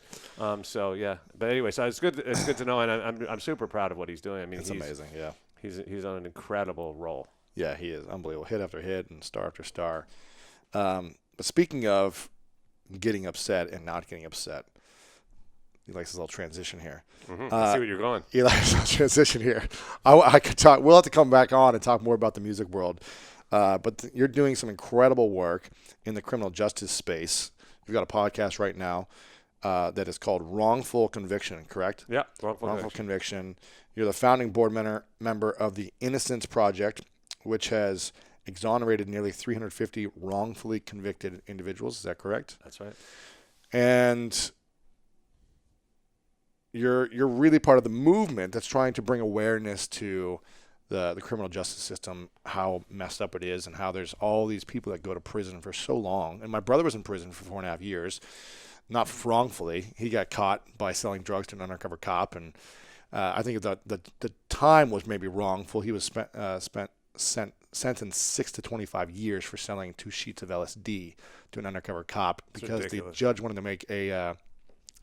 So, yeah. But anyway, so it's good to know, and I'm super proud of what he's doing. I mean, it's amazing, yeah. He's on an incredible roll. Yeah, he is unbelievable. Hit after hit and star after star. But speaking of getting upset and not getting upset, he likes his little transition here. Mm-hmm. I see where you're going. He likes his little transition here. I could talk. We'll have to come back on and talk more about the music world. But you're doing some incredible work in the criminal justice space. You've got a podcast right now that is called Wrongful Conviction, correct? Yeah, Wrongful Conviction. You're the founding board member of the Innocence Project, which has exonerated nearly 350 wrongfully convicted individuals. Is that correct? That's right. And you're really part of the movement that's trying to bring awareness to the criminal justice system, how messed up it is, and how there's all these people that go to prison for so long. And my brother was in prison for 4.5 years, not wrongfully. He got caught by selling drugs to an undercover cop, and I think the time was maybe wrongful. He was sentenced 6 to 25 years for selling 2 sheets of LSD to an undercover cop because the judge wanted to make an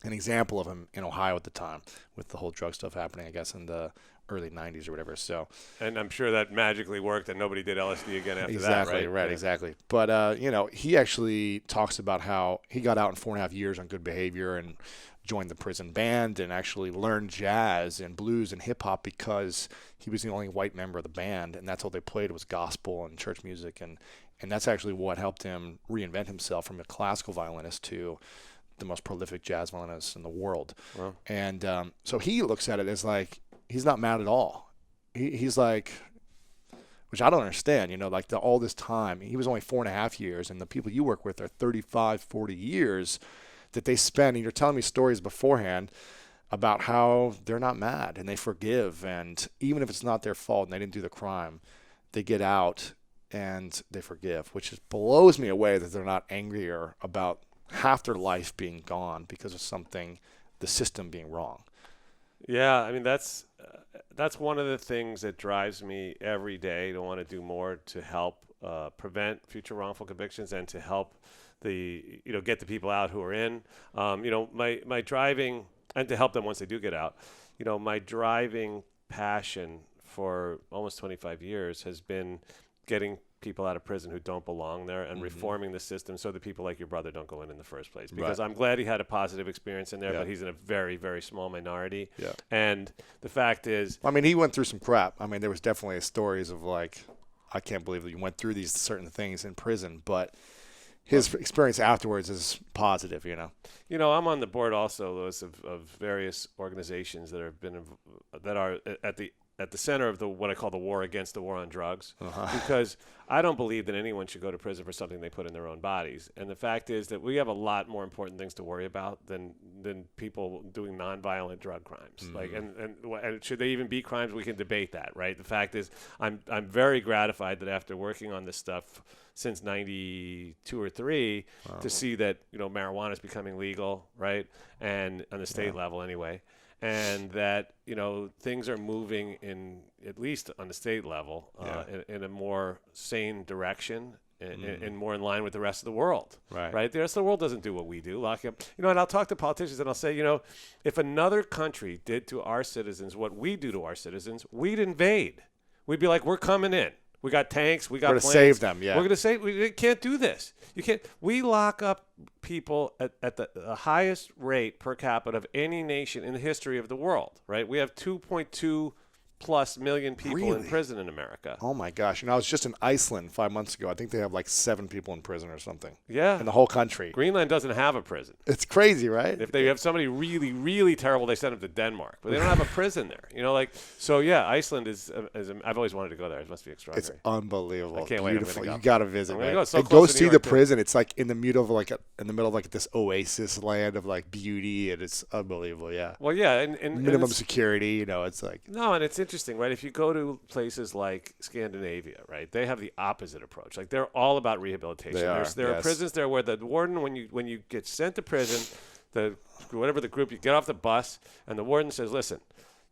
example of him in Ohio at the time with the whole drug stuff happening, I guess, in the early 90s or whatever. So, and I'm sure that magically worked and nobody did LSD again after exactly, that, right? Right, exactly. But, he actually talks about how he got out in 4.5 years on good behavior and joined the prison band and actually learned jazz and blues and hip hop because he was the only white member of the band, and that's all they played was gospel and church music, and that's actually what helped him reinvent himself from a classical violinist to the most prolific jazz violinist in the world. Wow. And so he looks at it as like he's not mad at all. He's like, which I don't understand, like all this time. He was only 4.5 years, and the people you work with are 35, 40 years that they spend. And you're telling me stories beforehand about how they're not mad and they forgive. And even if it's not their fault and they didn't do the crime, they get out and they forgive, which just blows me away that they're not angrier about half their life being gone because of something, the system being wrong. Yeah, I mean, that's one of the things that drives me every day to want to do more to help prevent future wrongful convictions and to help get the people out who are in. My driving, and to help them once they do get out, my driving passion for almost 25 years has been getting people out of prison who don't belong there and reforming the system so that people like your brother don't go in the first place. Because I'm glad he had a positive experience in there, but he's in a very, very small minority. Yeah. And the fact is, I mean, he went through some crap. I mean, there was definitely stories of like, I can't believe that you went through these certain things in prison, but his experience afterwards is positive, I'm on the board also, Louis, of various organizations that have been that are at the center of what I call the war against the war on drugs, because I don't believe that anyone should go to prison for something they put in their own bodies. And the fact is that we have a lot more important things to worry about than people doing nonviolent drug crimes. Like, and should they even be crimes? We can debate that, right? The fact is, I'm very gratified that after working on this stuff since 92 or 3, to see that marijuana is becoming legal, right? And on the state level anyway. And that things are moving in, at least on the state level, in a more sane direction, and more in line with the rest of the world. Right. The rest of the world doesn't do what we do. Lock up. And I'll talk to politicians and I'll say, if another country did to our citizens what we do to our citizens, we'd invade. We'd be like, we're coming in. We got tanks. We got planes. We're going to save them. Yeah. We're going to save. We can't do this. You can't. We lock up people at the highest rate per capita of any nation in the history of the world. Right. We have 2.2 plus million people in prison in America. Oh my gosh. I was just in Iceland 5 months ago. I think they have like 7 people in prison or something. Yeah. In the whole country. Greenland doesn't have a prison. It's crazy, right? If they have somebody really, really terrible, they send them to Denmark. But they don't have a prison there. So yeah, Iceland is I've always wanted to go there. It must be extraordinary. It's unbelievable. I can't wait. Beautiful. You got to visit, man. Go see the prison. It's like in the middle of like this oasis land of like beauty, and it's unbelievable. Yeah. Well, yeah, and minimum security, it's like. No, and it's interesting, right? If you go to places like Scandinavia, right, they have the opposite approach. Like, they're all about rehabilitation. There are prisons there where the warden, when you get sent to prison, whatever the group, you get off the bus and the warden says, listen,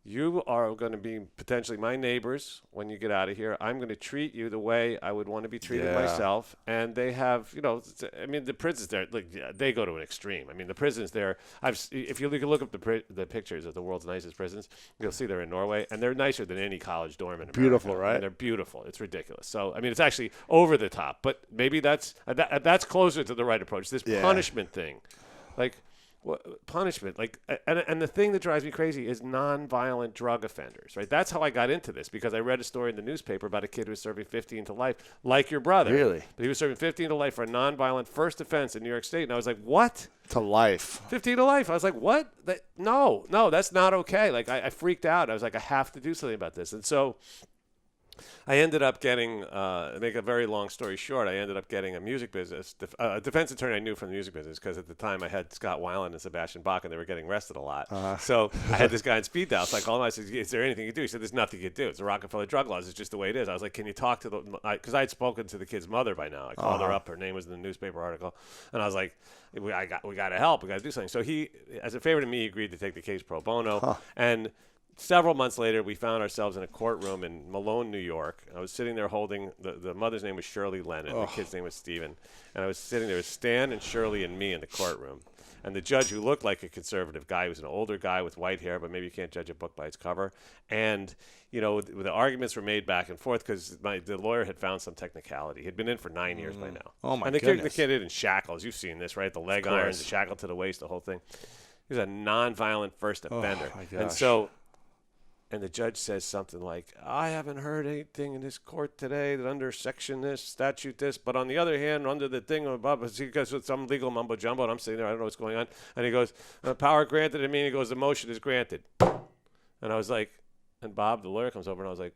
you are going to be potentially my neighbors when you get out of here. I'm going to treat you the way I would want to be treated myself. And they have, the prisons there, they go to an extreme. I mean, the prisons there, if you look up the pictures of the world's nicest prisons, you'll see they're in Norway, and they're nicer than any college dorm in America. Beautiful, right? And they're beautiful. It's ridiculous. So, it's actually over the top, but maybe that's closer to the right approach. This punishment thing, punishment, and the thing that drives me crazy is nonviolent drug offenders, right? That's how I got into this, because I read a story in the newspaper about a kid who was serving 15 to life, like your brother. Really? But he was serving 15 to life for a nonviolent first offense in New York State, and I was like, what? To life. 15 to life. I was like, what? No, that's not okay. I freaked out. I was like, I have to do something about this. And so I ended up getting, make a very long story short, I ended up getting a music business, a defense attorney I knew from the music business, because at the time I had Scott Weiland and Sebastian Bach, and they were getting arrested a lot. So I had this guy on speed dial. So I called him. I said, is there anything you can do? He said, there's nothing you can do. It's the Rockefeller drug laws. It's just the way it is. I was like, can you talk to because I had spoken to the kid's mother by now. I called her up. Her name was in the newspaper article. And I was like, we got to help. We got to do something. So he, as a favor to me, agreed to take the case pro bono. And several months later, we found ourselves in a courtroom in Malone, New York. I was sitting there holding the mother's name was Shirley Lennon. The kid's name was Stephen. And I was sitting there with Stan and Shirley and me in the courtroom. And the judge, who looked like a conservative guy, was an older guy with white hair, but maybe you can't judge a book by its cover. And, the arguments were made back and forth because the lawyer had found some technicality. He'd been in for 9 years by now. Oh, my goodness. goodness. The kid in shackles. You've seen this, right? The leg irons, the shackle to the waist, the whole thing. He was a nonviolent first offender. Oh, my gosh. And the judge says something like, I haven't heard anything in this court today that under section this, statute this, but on the other hand, under the thing above, he goes with some legal mumbo jumbo, and I'm sitting there, I don't know what's going on. And he goes, power granted, he goes, the motion is granted. And I was like, and Bob, the lawyer, comes over, and I was like,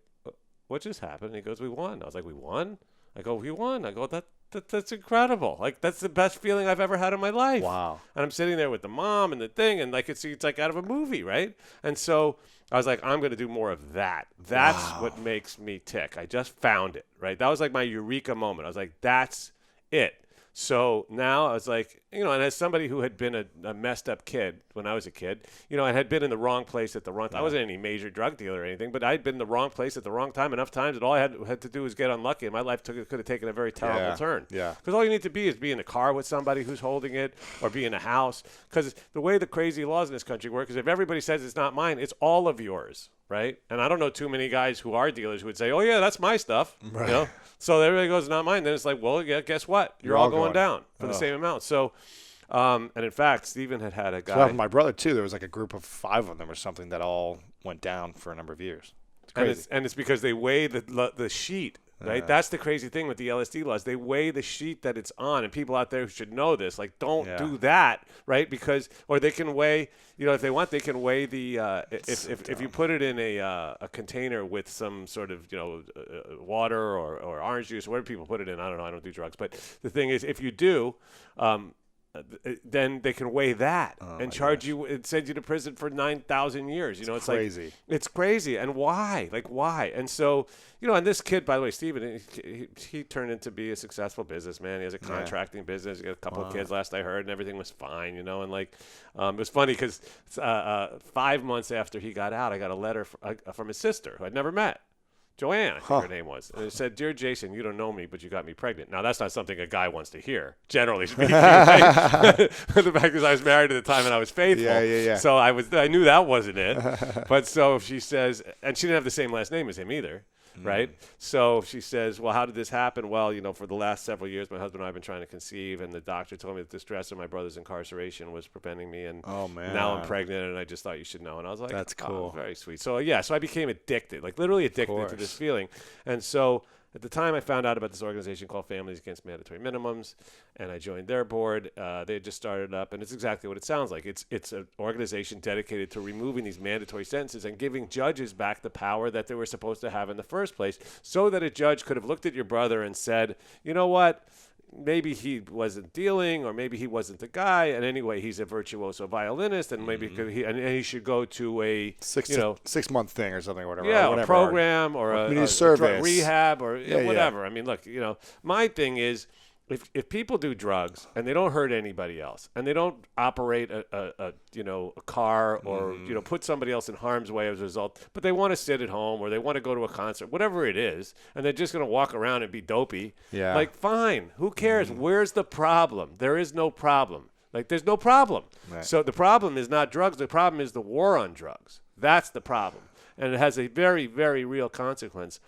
what just happened? And he goes, we won. I was like, we won? I go, we won. I go, that's incredible. Like, that's the best feeling I've ever had in my life. Wow. And I'm sitting there with the mom and the thing, and like it's like out of a movie, right? And so I was like, I'm going to do more of that. That's what makes me tick. I just found it, right? That was like my eureka moment. I was like, that's it. So now I was like, and as somebody who had been a messed up kid when I was a kid, I had been in the wrong place at the wrong time. I wasn't any major drug dealer or anything, but I'd been in the wrong place at the wrong time enough times that all I had to do was get unlucky, and my life could have taken a very terrible turn. Yeah. Because all you need to be is be in a car with somebody who's holding it, or be in a house. Because the way the crazy laws in this country work is if everybody says it's not mine, it's all of yours. Right? And I don't know too many guys who are dealers who would say, oh, yeah, that's my stuff. Right. So everybody goes, not mine. Then it's like, well, yeah, guess what? You're all going down for the same amount. So, and in fact, Stephen had a guy. So my brother, too, there was like a group of 5 of them or something that all went down for a number of years. It's crazy. And it's because they weigh the sheet. Right, that's the crazy thing with the LSD laws. They weigh the sheet that it's on, and people out there who should know this, like, don't do that, right? Because, or they can weigh, if they want, they can weigh the if you put it in a container with some sort of water or orange juice, or whatever people put it in. I don't know. I don't do drugs, but the thing is, if you do. Then they can weigh that and charge you and send you to prison for 9,000 years. It's crazy. Like, it's crazy. And why? Like, why? And so, and this kid, by the way, Stephen, he turned into be a successful businessman. He has a contracting business. He got a couple of kids last I heard, and everything was fine, and like, it was funny because 5 months after he got out, I got a letter from his sister who I'd never met. Joanne, I think her name was. And it said, Dear Jason, you don't know me, but you got me pregnant. Now, that's not something a guy wants to hear, generally speaking. Right? The fact is I was married at the time and I was faithful. Yeah. So I knew that wasn't it. But so she says, and she didn't have the same last name as him either. Right? So she says, well, how did this happen? Well, for the last several years, my husband and I have been trying to conceive, and the doctor told me that the stress of my brother's incarceration was preventing me, and now I'm pregnant, and I just thought you should know. And I was like, that's cool. Very sweet. So, so I became addicted, like literally addicted to this feeling. And so at the time, I found out about this organization called Families Against Mandatory Minimums, and I joined their board. They had just started up, and it's exactly what it sounds like. It's an organization dedicated to removing these mandatory sentences and giving judges back the power that they were supposed to have in the first place, so that a judge could have looked at your brother and said, you know what? Maybe he wasn't dealing, or maybe he wasn't the guy. And anyway, he's a virtuoso violinist, and maybe he should go to a 6 month thing or something, or whatever. Yeah, or whatever, a program or a drug rehab or whatever. I mean, look, my thing is, if people do drugs and they don't hurt anybody else, and they don't operate a car or put somebody else in harm's way as a result, but they want to sit at home or they want to go to a concert, whatever it is, and they're just going to walk around and be dopey, like, fine, who cares? Where's the problem? There is no problem. Like, there's no problem. Right. So the problem is not drugs. The problem is the war on drugs. That's the problem, and it has a very, very real consequence.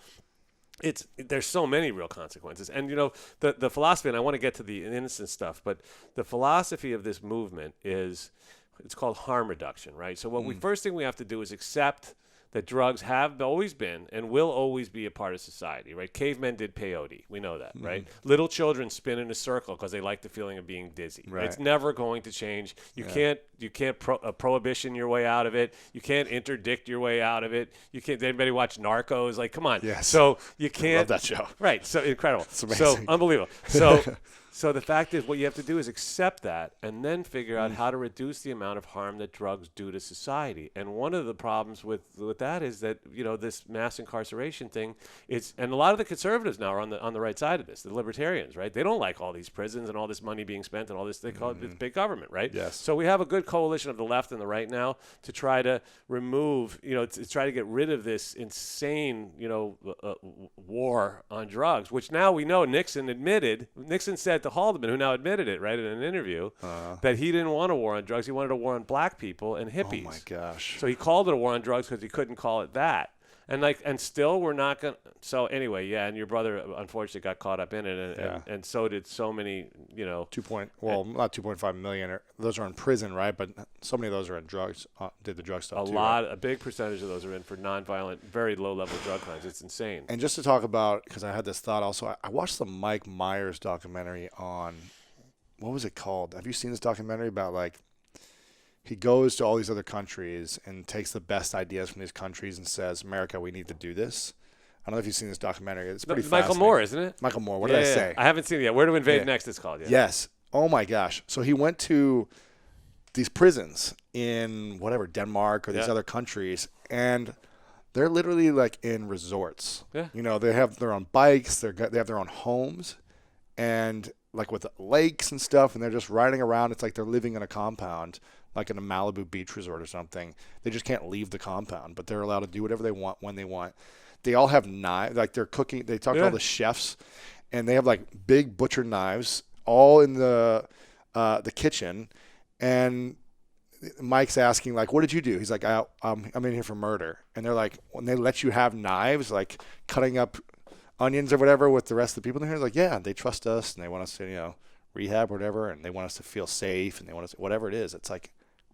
There's so many real consequences. And, the philosophy, and I want to get to the innocent stuff, but the philosophy of this movement it's called harm reduction, right? So first thing we have to do is accept that drugs have always been and will always be a part of society, right? Cavemen did peyote. We know that, right? Little children spin in a circle because they like the feeling of being dizzy. Right. It's never going to change. You can't prohibition your way out of it. You can't interdict your way out of it. You can't. Did anybody watch Narcos? Like, come on. Yes. So you can't. I love that show. Right. So incredible. It's amazing. So unbelievable. So So the fact is, what you have to do is accept that and then figure out how to reduce the amount of harm that drugs do to society. And one of the problems with that is that, this mass incarceration thing, and a lot of the conservatives now are on the right side of this, the libertarians, right? They don't like all these prisons and all this money being spent and all this, they call it big government, right? Yes. So we have a good coalition of the left and the right now to try to remove, to try to get rid of this insane, war on drugs, which now we know Nixon said to Haldeman, who now admitted it, right, in an interview, that he didn't want a war on drugs. He wanted a war on black people and hippies. Oh, my gosh. So he called it a war on drugs because he couldn't call it that. And still we're not going to. So anyway, yeah, and your brother, unfortunately, got caught up in it, and so did so many, not 2.5 million. Those are in prison, right? But so many of those are in drugs, did the drug stuff too. A big percentage of those are in for nonviolent, very low-level drug crimes. It's insane. And just to talk about, because I had this thought also, I watched the Mike Myers documentary on, what was it called? Have you seen this documentary about, he goes to all these other countries and takes the best ideas from these countries and says, America, we need to do this. I don't know if you've seen this documentary. It's pretty fascinating. Michael Moore, isn't it? Michael Moore. What did I say? I haven't seen it yet. Where to Invade Next, it's called. Yeah. Yes. Oh, my gosh. So he went to these prisons in Denmark or these other countries, and they're literally in resorts. Yeah. They have their own bikes. They have their own homes, and with lakes and stuff, and they're just riding around. It's like they're living in a compound, like in a Malibu beach resort or something. They just can't leave the compound, but they're allowed to do whatever they want when they want. They all have knives, they're cooking. They talk to all the chefs, and they have big butcher knives all in the kitchen. And Mike's asking what did you do? He's like, I'm in here for murder. And they're like, when they let you have knives, cutting up onions or whatever with the rest of the people in here, yeah, they trust us and they want us to rehab or whatever, and they want us to feel safe, and they want us whatever it is. It's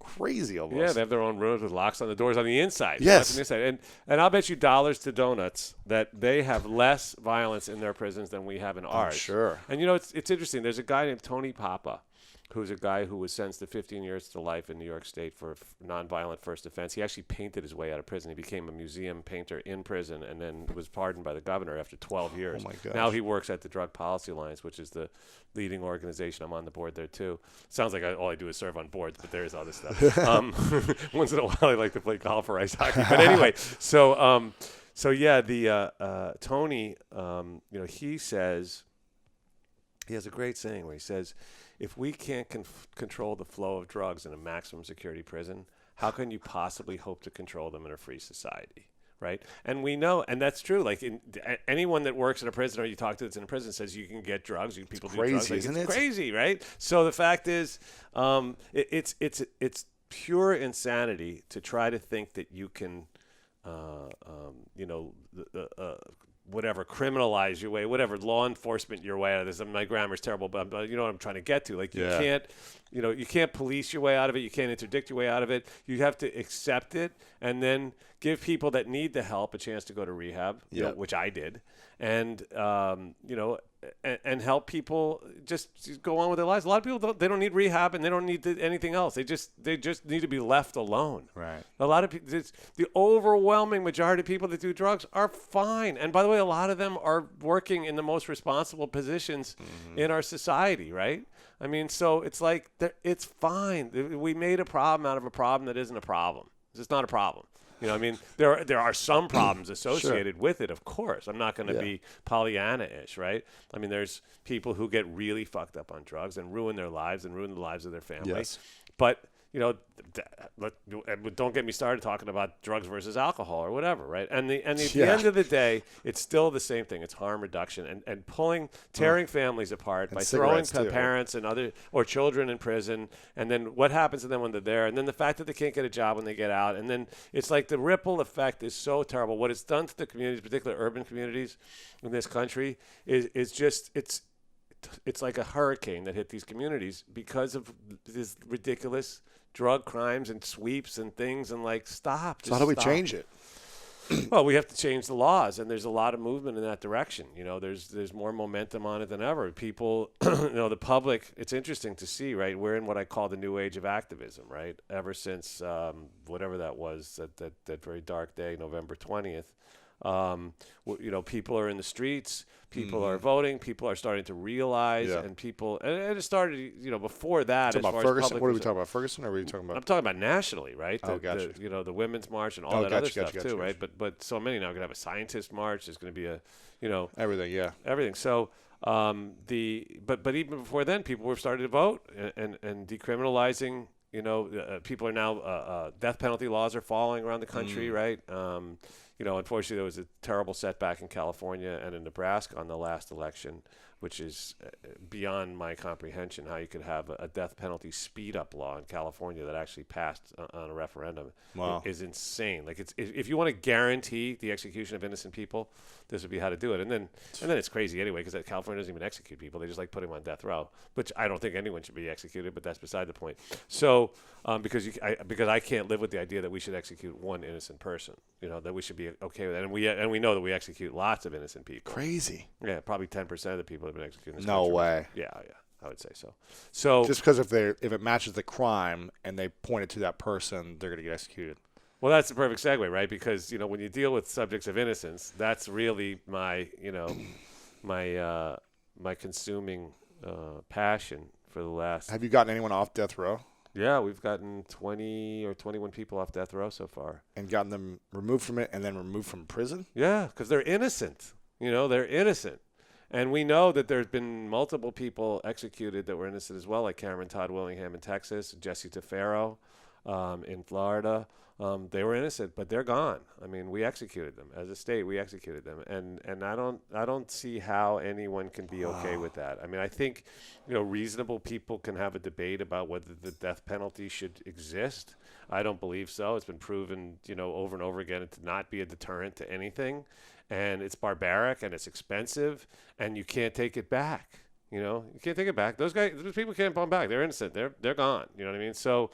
crazy almost. Yeah, they have their own rooms with locks on the doors on the inside. Yes. On the inside. And I'll bet you dollars to donuts that they have less violence in their prisons than we have in ours. Sure. And it's interesting. There's a guy named Tony Papa, who's a guy who was sentenced to 15 years to life in New York State for nonviolent first offense. He actually painted his way out of prison. He became a museum painter in prison and then was pardoned by the governor after 12 years. Oh, my gosh. Now he works at the Drug Policy Alliance, which is the leading organization. I'm on the board there, too. Sounds like all I do is serve on boards, but there is other stuff. Once in a while, I like to play golf or ice hockey. But anyway, Tony, he says, he has a great saying where he says, if we can't control the flow of drugs in a maximum security prison, how can you possibly hope to control them in a free society? Right? And we know, and that's true. Anyone that works in a prison or you talk to that's in a prison says you can get drugs. People do drugs. Isn't it? It's crazy, right? So the fact is, it's pure insanity to try to think that you can, criminalize your way, law enforcement your way out of this. My grammar's terrible, but you know what I'm trying to get to. You can't police your way out of it. You can't interdict your way out of it. You have to accept it and then give people that need the help a chance to go to rehab, which I did, and and help people just go on with their lives. A lot of people they don't need rehab and they don't need anything else. They just need to be left alone. Right. A lot of people, the overwhelming majority of people that do drugs are fine. And by the way, a lot of them are working in the most responsible positions in our society, right? I mean, so it's it's fine. We made a problem out of a problem that isn't a problem. It's just not a problem. There are some problems associated with it, of course. I'm not going to be Pollyanna-ish, right? I mean, there's people who get really fucked up on drugs and ruin their lives and ruin the lives of their family. Yes. But, don't get me started talking about drugs versus alcohol or whatever, right? And at the end of the day, it's still the same thing. It's harm reduction and tearing families apart by throwing parents and or children in prison. And then what happens to them when they're there? And then the fact that they can't get a job when they get out. And then it's the ripple effect is so terrible. What it's done to the communities, particularly urban communities in this country, is just it's like a hurricane that hit these communities because of this ridiculous drug crimes and sweeps and things and stop. So how do we change it? Well, we have to change the laws, and there's a lot of movement in that direction. There's more momentum on it than ever. People, the public, it's interesting to see, right? We're in what I call the new age of activism, right? Ever since whatever that was, that very dark day, November 20th. People are in the streets. People are voting. People are starting to realize, and it started, before that. Talking about Ferguson? What are we talking about? Ferguson, or are we talking about? I'm talking about nationally, right? Gotcha. The women's march and all that other stuff too, right? But so many now. We're gonna have a scientist march. There's gonna be everything, everything. So but even before then, people were starting to vote and decriminalizing. People are now death penalty laws are falling around the country, right? Unfortunately, there was a terrible setback in California and in Nebraska on the last election, which is beyond my comprehension, how you could have a death penalty speed-up law in California that actually passed on a referendum. Wow. Is insane. Like, if you want to guarantee the execution of innocent people, this would be how to do it. And then it's crazy anyway, because California doesn't even execute people. They just put them on death row, which I don't think anyone should be executed, but that's beside the point. So because I can't live with the idea that we should execute one innocent person, that we should be okay with that. And we know that we execute lots of innocent people. Crazy. Yeah, probably 10% of the people have been executed in this No country. way. Yeah, I would say so. So just because if it matches the crime and they point it to that person, they're going to get executed. Well, that's the perfect segue, right? Because when you deal with subjects of innocence, that's really my my consuming passion for the last. Have you gotten anyone off death row? Yeah, we've gotten 20 or 21 people off death row so far. And gotten them removed from it and then removed from prison? Yeah, because they're innocent. They're innocent. And we know that there's been multiple people executed that were innocent as well, like Cameron Todd Willingham in Texas, Jesse Tefero in Florida. They were innocent, but they're gone. I mean, we executed them as a state. We executed them, and I don't see how anyone can be okay with that. I mean, I think reasonable people can have a debate about whether the death penalty should exist. I don't believe so. It's been proven over and over again to not be a deterrent to anything, and it's barbaric and it's expensive, and you can't take it back. You can't take it back. Those people can't come back. They're innocent. They're gone. You know what I mean? So.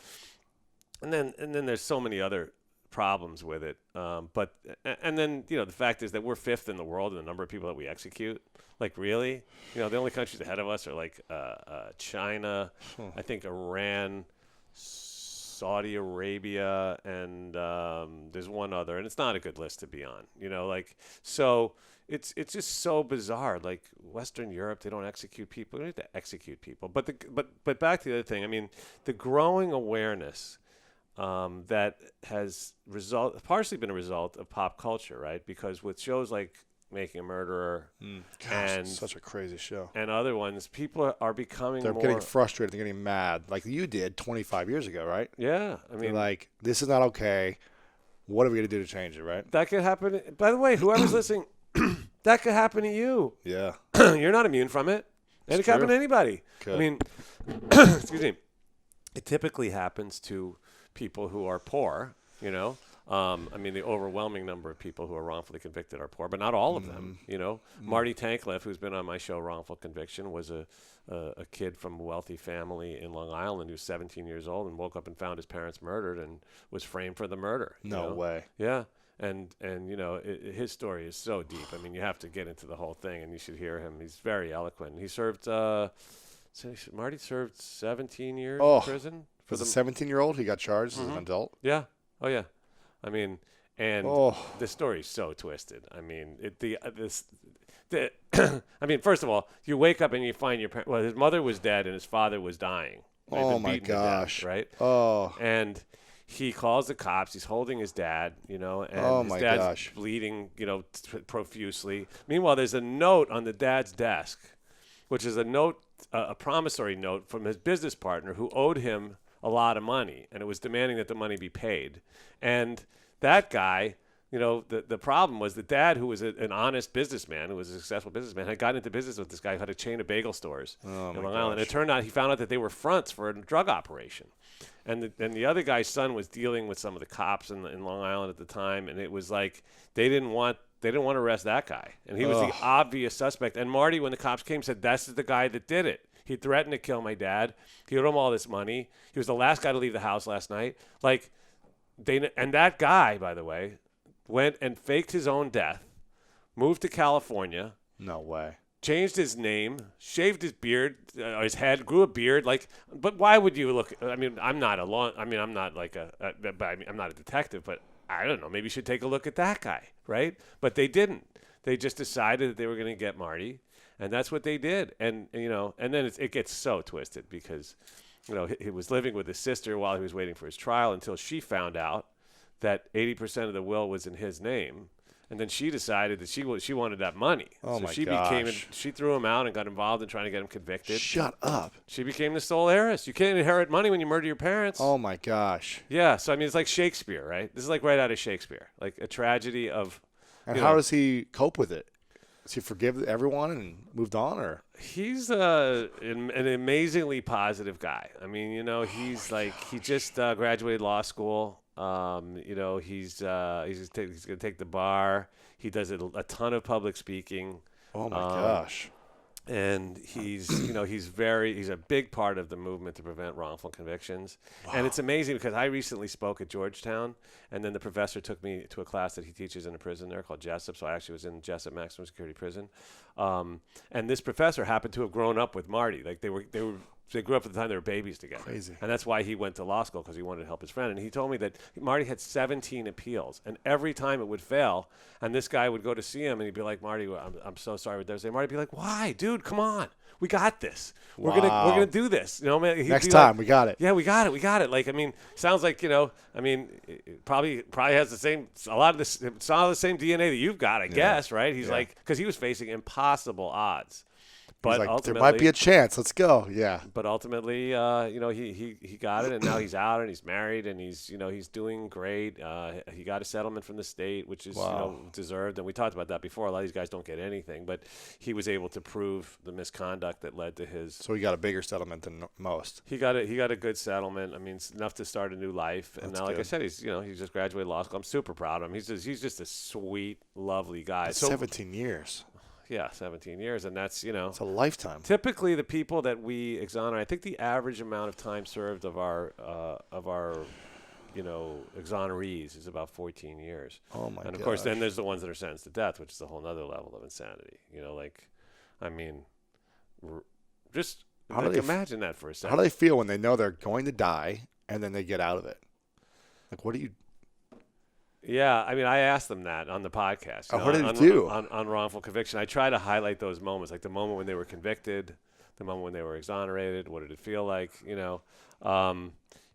And then there's so many other problems with it. But then the fact is that we're fifth in the world in the number of people that we execute. Like, really? The only countries ahead of us are like China, I think Iran, Saudi Arabia, and there's one other, and it's not a good list to be on. So it's just so bizarre. Like, Western Europe, they don't execute people. They don't have to execute people. But back to the other thing. I mean, the growing awareness. That has partially been a result of pop culture, right? Because with shows like Making a Murderer and such a crazy show, and other ones, people are becoming they're getting frustrated, they're getting mad, like you did 25 years ago, right? Yeah, I mean, like, this is not okay. What are we going to do to change it, right? That could happen. By the way, whoever's listening, that could happen to you. Yeah, you're not immune from it, and it could happen to anybody. I mean, excuse me. It typically happens to people who are poor, I mean, the overwhelming number of people who are wrongfully convicted are poor, but not all of them, Marty Tankleff, who's been on my show, Wrongful Conviction, was a kid from a wealthy family in Long Island who was 17 years old and woke up and found his parents murdered and was framed for the murder. No way. Yeah. And his story is so deep. I mean, you have to get into the whole thing, and you should hear him. He's very eloquent. He served, Marty served 17 years in prison. For the 17-year-old, he got charged as an adult? Yeah. Oh, yeah. I mean, and the story's so twisted. I mean, I mean, first of all, you wake up and you find your parents. Well, his mother was dead and his father was dying. Oh, my gosh. Death, right? Oh. And he calls the cops. He's holding his dad, and his dad's bleeding, profusely. Meanwhile, there's a note on the dad's desk, which is a promissory note from his business partner who owed him a lot of money, and it was demanding that the money be paid. And that guy, the problem was the dad, who was an honest businessman, who was a successful businessman, had gotten into business with this guy who had a chain of bagel stores in Long Island. It turned out he found out that they were fronts for a drug operation. And the other guy's son was dealing with some of the cops in Long Island at the time, and it was like they didn't want to arrest that guy. And he was the obvious suspect. And Marty, when the cops came, said, "This is the guy that did it. He threatened to kill my dad. He owed him all this money. He was the last guy to leave the house last night." And that guy, by the way, went and faked his own death, moved to California. No way. Changed his name, shaved his beard, his head, grew a beard. But why would you look? I mean, I'm not a detective, but I don't know, maybe you should take a look at that guy, right? But they didn't. They just decided that they were going to get Marty, and that's what they did. And and then it gets so twisted because, he was living with his sister while he was waiting for his trial until she found out that 80% of the will was in his name. And then she decided that she wanted that money. Oh, so my she gosh. she threw him out and got involved in trying to get him convicted. Shut up. She became the sole heiress. You can't inherit money when you murder your parents. Oh, my gosh. Yeah, so I mean, it's like Shakespeare, right? This is like right out of Shakespeare, like a tragedy of. And how does he cope with it? Does he forgive everyone and moved on, or? He's an amazingly positive guy. I mean, he's he just graduated law school. He's going to take the bar. He does a ton of public speaking. Oh my gosh. And he's he's a big part of the movement to prevent wrongful convictions. Wow. And it's amazing because I recently spoke at Georgetown, and then the professor took me to a class that he teaches in a prison there called Jessup. So I actually was in Jessup Maximum Security Prison. And this professor happened to have grown up with Marty. Like they grew up at the time they were babies together. Crazy. And that's why he went to law school, because he wanted to help his friend. And he told me that Marty had 17 appeals, and every time it would fail, and this guy would go to see him, and he'd be like, Marty, I'm so sorry with Thursday. Marty'd be like, why, dude? Come on, we got this. We're gonna do this. Man. Next time, we got it. Yeah, we got it. Like, I mean, sounds like it probably has a lot of the same DNA that you've got, I guess, right? He's because he was facing impossible odds. But like, there might be a chance. Let's go. Yeah. But ultimately, he got it, and now he's out and he's married, and he's doing great. He got a settlement from the state, which is deserved, and we talked about that before. A lot of these guys don't get anything, but he was able to prove the misconduct that led to his. So he got a bigger settlement than most. He got a good settlement. I mean, it's enough to start a new life. And now, like I said, he's just graduated law school. I'm super proud of him. He's just a sweet, lovely guy. That's 17 years. Yeah, 17 years, and that's, It's a lifetime. Typically, the people that we exonerate, I think the average amount of time served of our exonerees is about 14 years. Oh, my God. And, of course, then there's the ones that are sentenced to death, which is a whole other level of insanity. Just imagine that for a second. How do they feel when they know they're going to die, and then they get out of it? Like, what do you... Yeah, I mean, I asked them that on the podcast. What did they do? On wrongful conviction. I try to highlight those moments, like the moment when they were convicted, the moment when they were exonerated. What did it feel like? I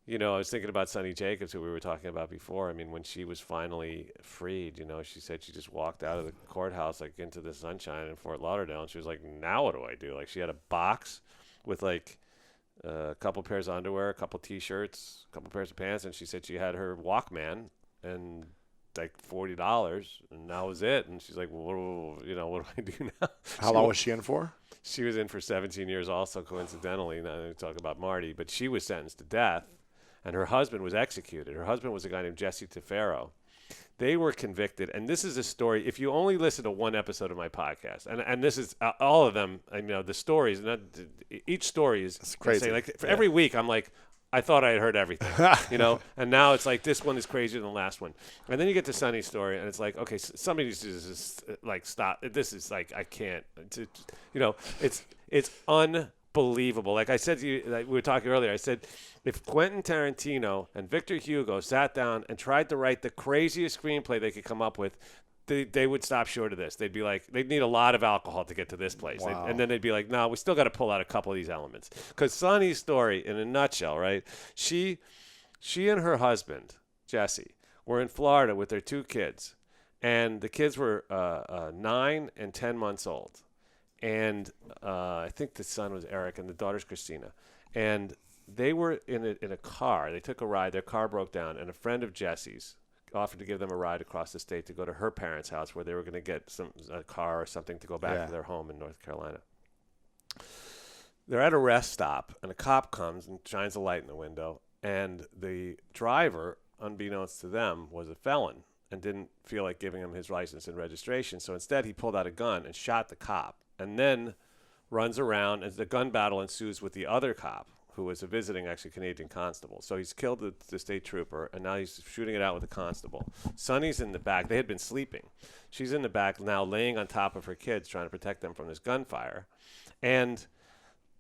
was thinking about Sonny Jacobs, who we were talking about before. I mean, when she was finally freed, she said she just walked out of the courthouse, like, into the sunshine in Fort Lauderdale, and she was like, now what do I do? Like, she had a box with, like, a couple pairs of underwear, a couple T-shirts, a couple pairs of pants, and she said she had her Walkman and like $40, and that was it. And she's like, well, what do I do now? How long was she in for? She was in for 17 years also, coincidentally. Now we talk about Marty, but she was sentenced to death, and her husband was executed. Her husband was a guy named Jesse Tefero. They were convicted, and this is a story. If you only listen to one episode of my podcast, and this is all of them, the stories, each story is crazy. Insane. Like, for every week, I'm like, I thought I had heard everything, and now it's like this one is crazier than the last one. And then you get to Sonny's story, and it's like, okay, somebody needs to just like stop. This is like, I can't. It's unbelievable. Like I said to you, like we were talking earlier, I said, if Quentin Tarantino and Victor Hugo sat down and tried to write the craziest screenplay they could come up with, they would stop short of this. They'd be like, they'd need a lot of alcohol to get to this place. Wow. And then they'd be like, no, we still got to pull out a couple of these elements. Because Sonny's story, in a nutshell, right? She and her husband, Jesse, were in Florida with their 2 kids. And the kids were 9 and 10 months old. And I think the son was Eric and the daughter's Christina. And they were in a car. They took a ride. Their car broke down. And a friend of Jesse's offered to give them a ride across the state to go to her parents' house, where they were going to get a car or something to go back to their home in North Carolina. They're at a rest stop, and a cop comes and shines a light in the window, and the driver, unbeknownst to them, was a felon and didn't feel like giving him his license and registration. So instead, he pulled out a gun and shot the cop, and then runs around, and the gun battle ensues with the other cop, who was a visiting, actually, Canadian constable. So he's killed the state trooper, and now he's shooting it out with the constable. Sonny's in the back. They had been sleeping. She's in the back now, laying on top of her kids, trying to protect them from this gunfire. And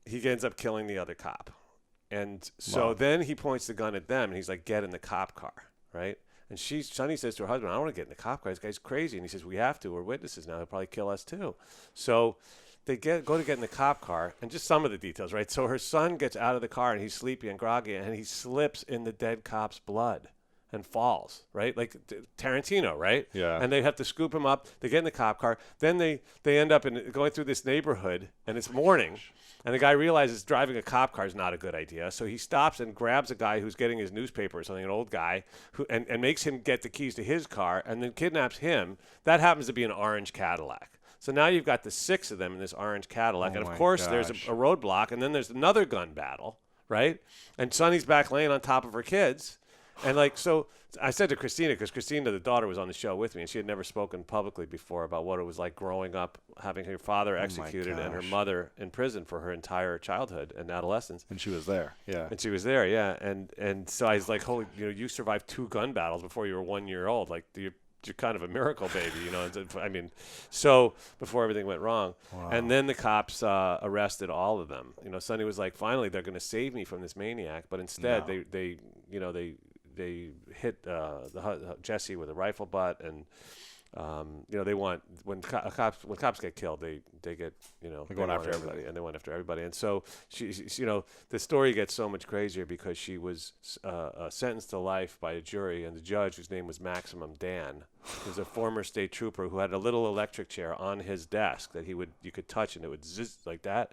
he ends up killing the other cop. And so then he points the gun at them, and he's like, get in the cop car, right? And Sonny says to her husband, I don't want to get in the cop car. This guy's crazy. And he says, we have to. We're witnesses now. He'll probably kill us too. So they go to get in the cop car, and just some of the details, right? So her son gets out of the car, and he's sleepy and groggy, and he slips in the dead cop's blood and falls, right? Like Tarantino, right? Yeah. And they have to scoop him up. They get in the cop car. Then they end up going through this neighborhood, and it's morning. And the guy realizes driving a cop car is not a good idea. So he stops and grabs a guy who's getting his newspaper or something, an old guy, and makes him get the keys to his car and then kidnaps him. That happens to be an orange Cadillac. So now you've got the 6 of them in this orange Cadillac. And, of course, there's a roadblock. And then there's another gun battle, right? And Sonny's back laying on top of her kids. And, so I said to Christina, because Christina, the daughter, was on the show with me, and she had never spoken publicly before about what it was like growing up, having her father executed and her mother in prison for her entire childhood and adolescence. And she was there, yeah. And she was there, yeah. And so I was like, holy, you survived 2 gun battles before you were 1 year old. Like, you're kind of a miracle baby, I mean, so before everything went wrong. Wow. And then the cops arrested all of them. Sonny was like, finally, they're going to save me from this maniac. But instead, they hit Jesse with a rifle butt, and they want when cops get killed, they get they're going after everybody, and they went after everybody. And so she the story gets so much crazier because she was sentenced to life by a jury, and the judge, whose name was Maximum Dan, was a former state trooper who had a little electric chair on his desk that you could touch and it would zzz like that.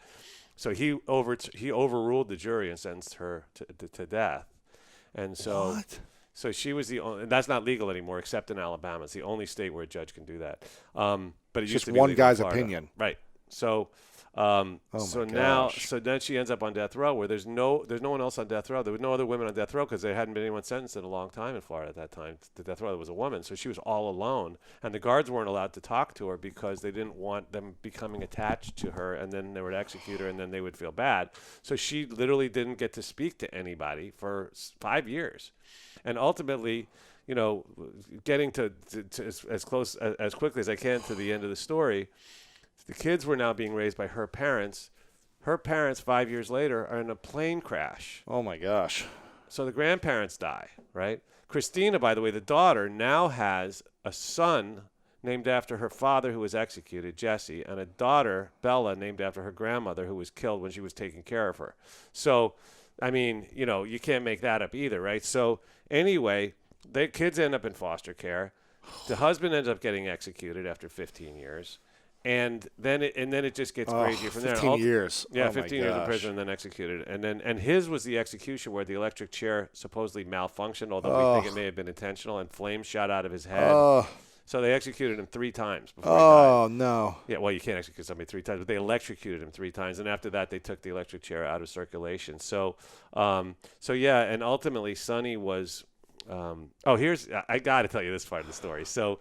So he overruled the jury and sentenced her to death. And so, what? So she was the only, and that's not legal anymore, except in Alabama. It's the only state where a judge can do that. But it it's used to just be one legal in guy's Florida. opinion, right? So, so then she ends up on death row, where there's no one else on death row. There were no other women on death row because there hadn't been anyone sentenced in a long time in Florida at that time. The death row was a woman, so she was all alone, and the guards weren't allowed to talk to her because they didn't want them becoming attached to her, and then they would execute her, and then they would feel bad. So she literally didn't get to speak to anybody for 5 years, and ultimately, getting to as close as quickly as I can to the end of the story. The kids were now being raised by her parents. Her parents, 5 years later, are in a plane crash. Oh, my gosh. So the grandparents die, right? Christina, by the way, the daughter, now has a son named after her father who was executed, Jesse, and a daughter, Bella, named after her grandmother who was killed when she was taking care of her. So, I mean, you can't make that up either, right? So anyway, the kids end up in foster care. The husband ends up getting executed after 15 years. And then it just gets crazier from there. 15 years. Yeah, oh 15 years in prison and then executed. And his was the execution where the electric chair supposedly malfunctioned, although we think it may have been intentional, and flames shot out of his head. So they executed him 3 times before he died. Oh, no. Yeah, well, you can't execute somebody 3 times, but they electrocuted him 3 times. And after that, they took the electric chair out of circulation. So yeah, and ultimately, Sonny was I got to tell you this part of the story. So,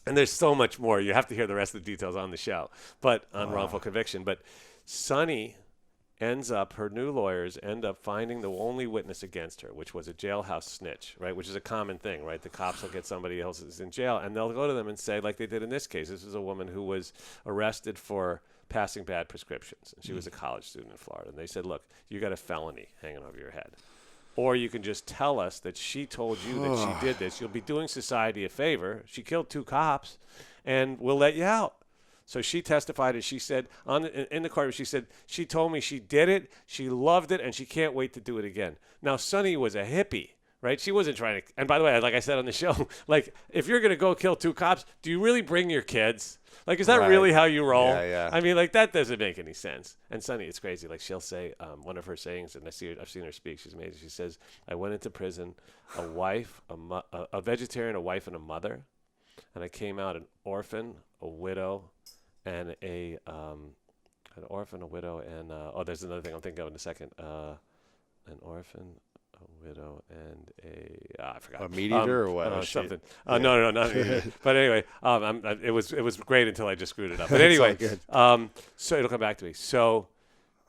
and there's so much more. You have to hear the rest of the details on the show, but on wrongful conviction. But Sonny her new lawyers end up finding the only witness against her, which was a jailhouse snitch, right? Which is a common thing, right? The cops will get somebody else who's in jail, and they'll go to them and say, like they did in this case, this is a woman who was arrested for passing bad prescriptions. And she was a college student in Florida. And they said, look, you got a felony hanging over your head. Or you can just tell us that she told you that she did this. You'll be doing society a favor. She killed 2 cops, and we'll let you out. So she testified, and she said, in the courtroom, she said, she told me she did it, she loved it, and she can't wait to do it again. Now, Sonny was a hippie, right? She wasn't trying to, and by the way, like I said on the show, like, if you're going to go kill 2 cops, do you really bring your kids? Like, is that really how you roll? Yeah. I mean, like, that doesn't make any sense. And Sonny, it's crazy. Like, she'll say, one of her sayings, and I've seen her speak. She's amazing. She says, I went into prison, a vegetarian, a wife, and a mother. And I came out an orphan, a widow, and an orphan, a widow, and, there's another thing I'm thinking of in a second. An orphan, a widow, and I forgot. A meat eater or what? Something. No, not a meat eater. But anyway, it was great until I just screwed it up. But anyway, so it'll come back to me. So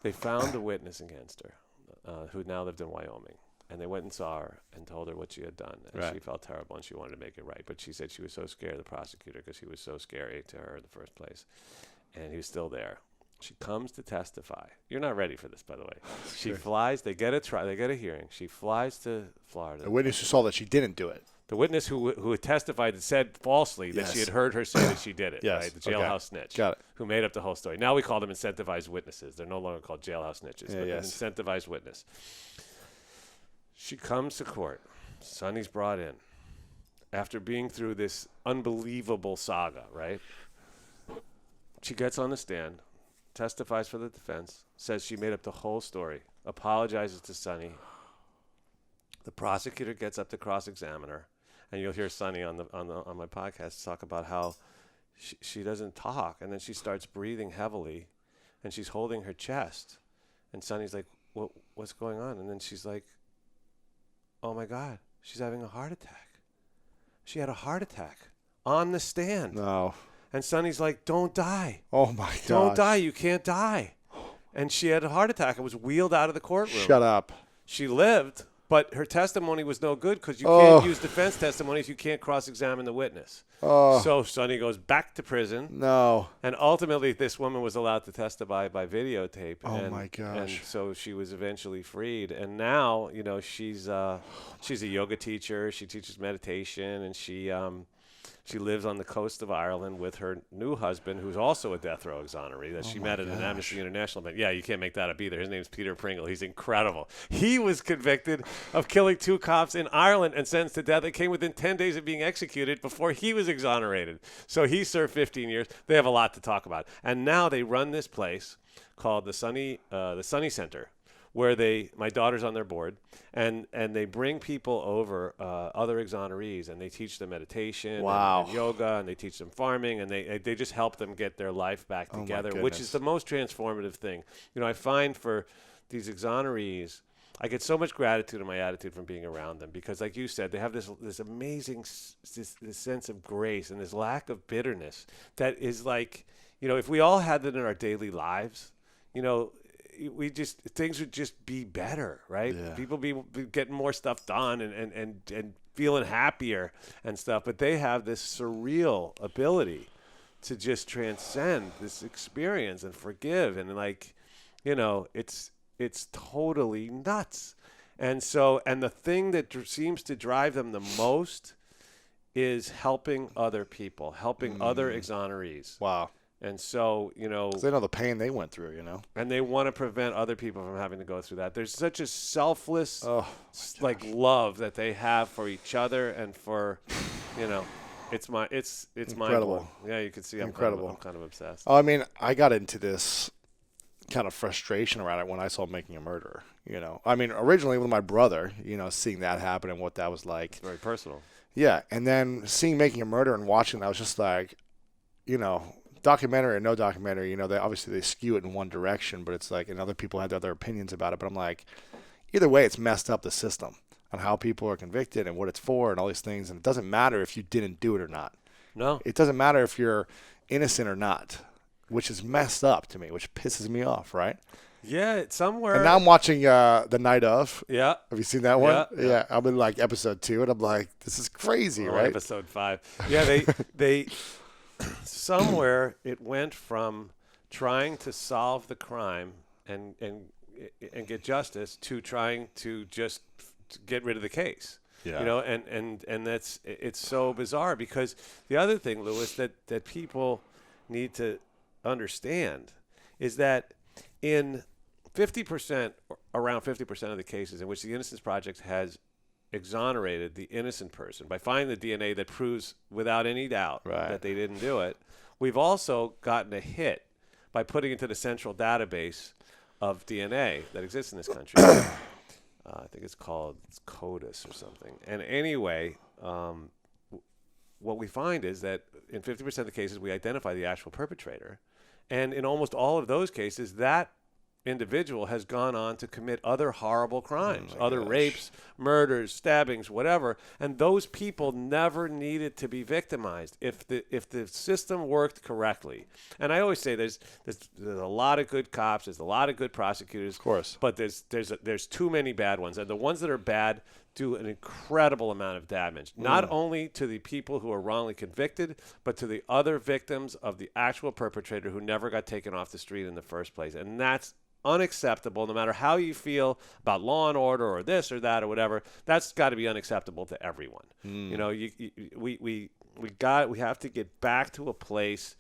they found a witness against her, who now lived in Wyoming. And they went and saw her and told her what she had done. And she felt terrible, and she wanted to make it right. But she said she was so scared of the prosecutor because he was so scary to her in the first place. And he was still there. She comes to testify. You're not ready for this, by the way. She flies. They get a hearing. She flies to Florida. The witness who saw that she didn't do it. The witness who had testified and said falsely that she had heard her say that she did it, right? The jailhouse snitch. Got it. Who made up the whole story. Now we call them incentivized witnesses. They're no longer called jailhouse snitches, but an incentivized witness. She comes to court. Sonny's brought in. After being through this unbelievable saga, right? She gets on the stand, testifies for the defense, says she made up the whole story, apologizes to Sonny. The prosecutor gets up to cross-examine her. And you'll hear Sonny on my podcast talk about how she doesn't talk, and then she starts breathing heavily, and she's holding her chest. And Sonny's like, what's going on? And then she's like, oh, my God, she's having a heart attack. She had a heart attack on the stand. No. And Sonny's like, don't die. Oh, my God. Don't die. You can't die. And she had a heart attack and was wheeled out of the courtroom. Shut up. She lived. But her testimony was no good because you can't use defense testimony if you can't cross-examine the witness. So Sonny goes back to prison. No. And ultimately, this woman was allowed to testify by videotape. Oh, my gosh. And so she was eventually freed. And now, you know, she's a yoga teacher. She teaches meditation, and she lives on the coast of Ireland with her new husband, who's also a death row exoneree that she met at an Amnesty International event. Yeah, you can't make that up either. His name's Peter Pringle. He's incredible. He was convicted of killing 2 cops in Ireland and sentenced to death. It came within 10 days of being executed before he was exonerated. So he served 15 years. They have a lot to talk about. And now they run this place called the Sunny Center, where my daughter's on their board, and they bring people over, other exonerees, and they teach them meditation and yoga, and they teach them farming, and they just help them get their life back together, which is the most transformative thing. You know, I find for these exonerees, I get so much gratitude in my attitude from being around them because, like you said, they have this amazing this sense of grace and this lack of bitterness that is like, you know, if we all had that in our daily lives, you know, things would just be better, right? Yeah. People be getting more stuff done and feeling happier and stuff. But they have this surreal ability to just transcend this experience and forgive. And like, you know, it's totally nuts. And the thing that seems to drive them the most is helping other people, helping other exonerees. Wow. And so, you know, 'cause they know the pain they went through, you know, and they want to prevent other people from having to go through that. There's such a selfless, love that they have for each other and for, you know, it's mind-blowing. Yeah, you can see I'm kind of obsessed. Oh, I mean, I got into this kind of frustration around it when I saw Making a Murderer, you know. I mean, originally with my brother, you know, seeing that happen and what that was like. It's very personal. Yeah, and then seeing Making a Murderer and watching, I was just like, you know, documentary or no documentary, you know, they skew it in one direction, but it's like, and other people had other opinions about it. But I'm like, either way, it's messed up the system on how people are convicted and what it's for and all these things. And it doesn't matter if you didn't do it or not. No. It doesn't matter if you're innocent or not, which is messed up to me, which pisses me off, right? Yeah, it's somewhere. And now I'm watching The Night Of. Yeah. Have you seen that one? Yeah. I'm in like episode 2, and I'm like, this is crazy, right? Episode 5. Yeah, they somewhere it went from trying to solve the crime and get justice to trying to just get rid of the case. Yeah. You know, and it's so bizarre because the other thing, Louis, that people need to understand is that in around 50% of the cases in which the Innocence Project has exonerated the innocent person by finding the DNA that proves without any doubt that they didn't do it, we've also gotten a hit by putting into the central database of DNA that exists in this country. I think it's called CODIS or something. And anyway, what we find is that in 50% of the cases, we identify the actual perpetrator. And in almost all of those cases, that individual has gone on to commit other horrible crimes, rapes, murders, stabbings, whatever. And those people never needed to be victimized if the system worked correctly. And I always say there's a lot of good cops, there's a lot of good prosecutors, of course, but there's too many bad ones. And the ones that are bad, do an incredible amount of damage, not only to the people who are wrongly convicted, but to the other victims of the actual perpetrator who never got taken off the street in the first place. And that's unacceptable, no matter how you feel about law and order or this or that or whatever. That's got to be unacceptable to everyone. You know, we have to get back to a place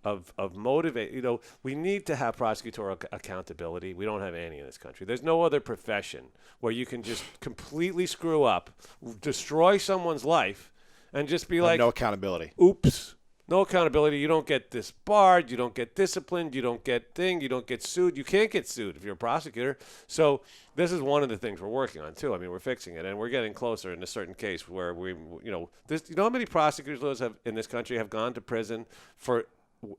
of motivate. You know, we need to have prosecutorial accountability. We don't have any in this country. There's no other profession where you can just completely screw up, destroy someone's life, and just be like, no accountability. Oops. No accountability. You don't get disbarred. You don't get disciplined. You don't get you don't get sued. You can't get sued if you're a prosecutor. So this is one of the things we're working on too. I mean, we're fixing it, and we're getting closer in a certain case where you know how many prosecutors have in this country have gone to prison for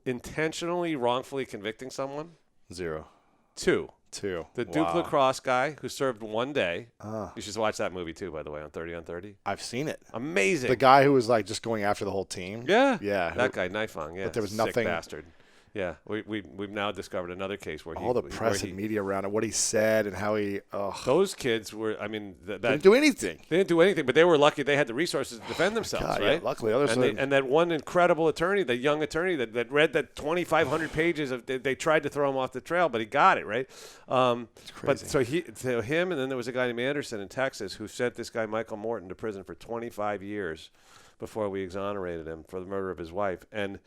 intentionally wrongfully convicting someone? 0. 2. The Duke Lacrosse guy who served 1 day. You should watch that movie too, by the way, on 30 on 30. I've seen it. Amazing. The guy who was like just going after the whole team. Yeah. Yeah. That guy, Nifong. Yeah. But there was sick nothing. Bastard. Yeah, we've now discovered another case where all the press and media around it, what he said and how he. Those kids were. I mean, didn't do anything. They didn't do anything, but they were lucky. They had the resources to defend themselves, God, right? Yeah, luckily, others. And that one incredible attorney, that young attorney that read that 2,500 pages of. They tried to throw him off the trail, but he got it right. It's crazy. But him, and then there was a guy named Anderson in Texas who sent this guy Michael Morton to prison for 25 years. Before we exonerated him for the murder of his wife, and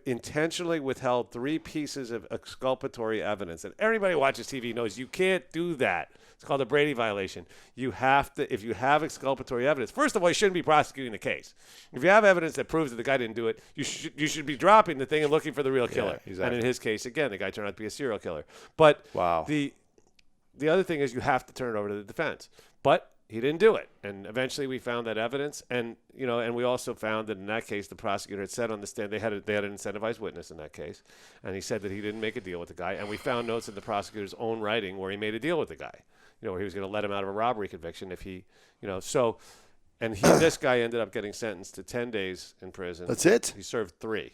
intentionally withheld 3 pieces of exculpatory evidence. And everybody who watches TV knows you can't do that. It's called a Brady violation. You have to, if you have exculpatory evidence, first of all, you shouldn't be prosecuting the case. If you have evidence that proves that the guy didn't do it, you should be dropping the thing and looking for the real killer. Yeah, exactly. And in his case, again, the guy turned out to be a serial killer. But the other thing is you have to turn it over to the defense. But he didn't do it, and eventually we found that evidence, and we also found that in that case the prosecutor had said on the stand they had an incentivized witness in that case, and he said that he didn't make a deal with the guy, and we found notes in the prosecutor's own writing where he made a deal with the guy, where he was going to let him out of a robbery conviction if he, this guy ended up getting sentenced to 10 days in prison. That's it? He served 3.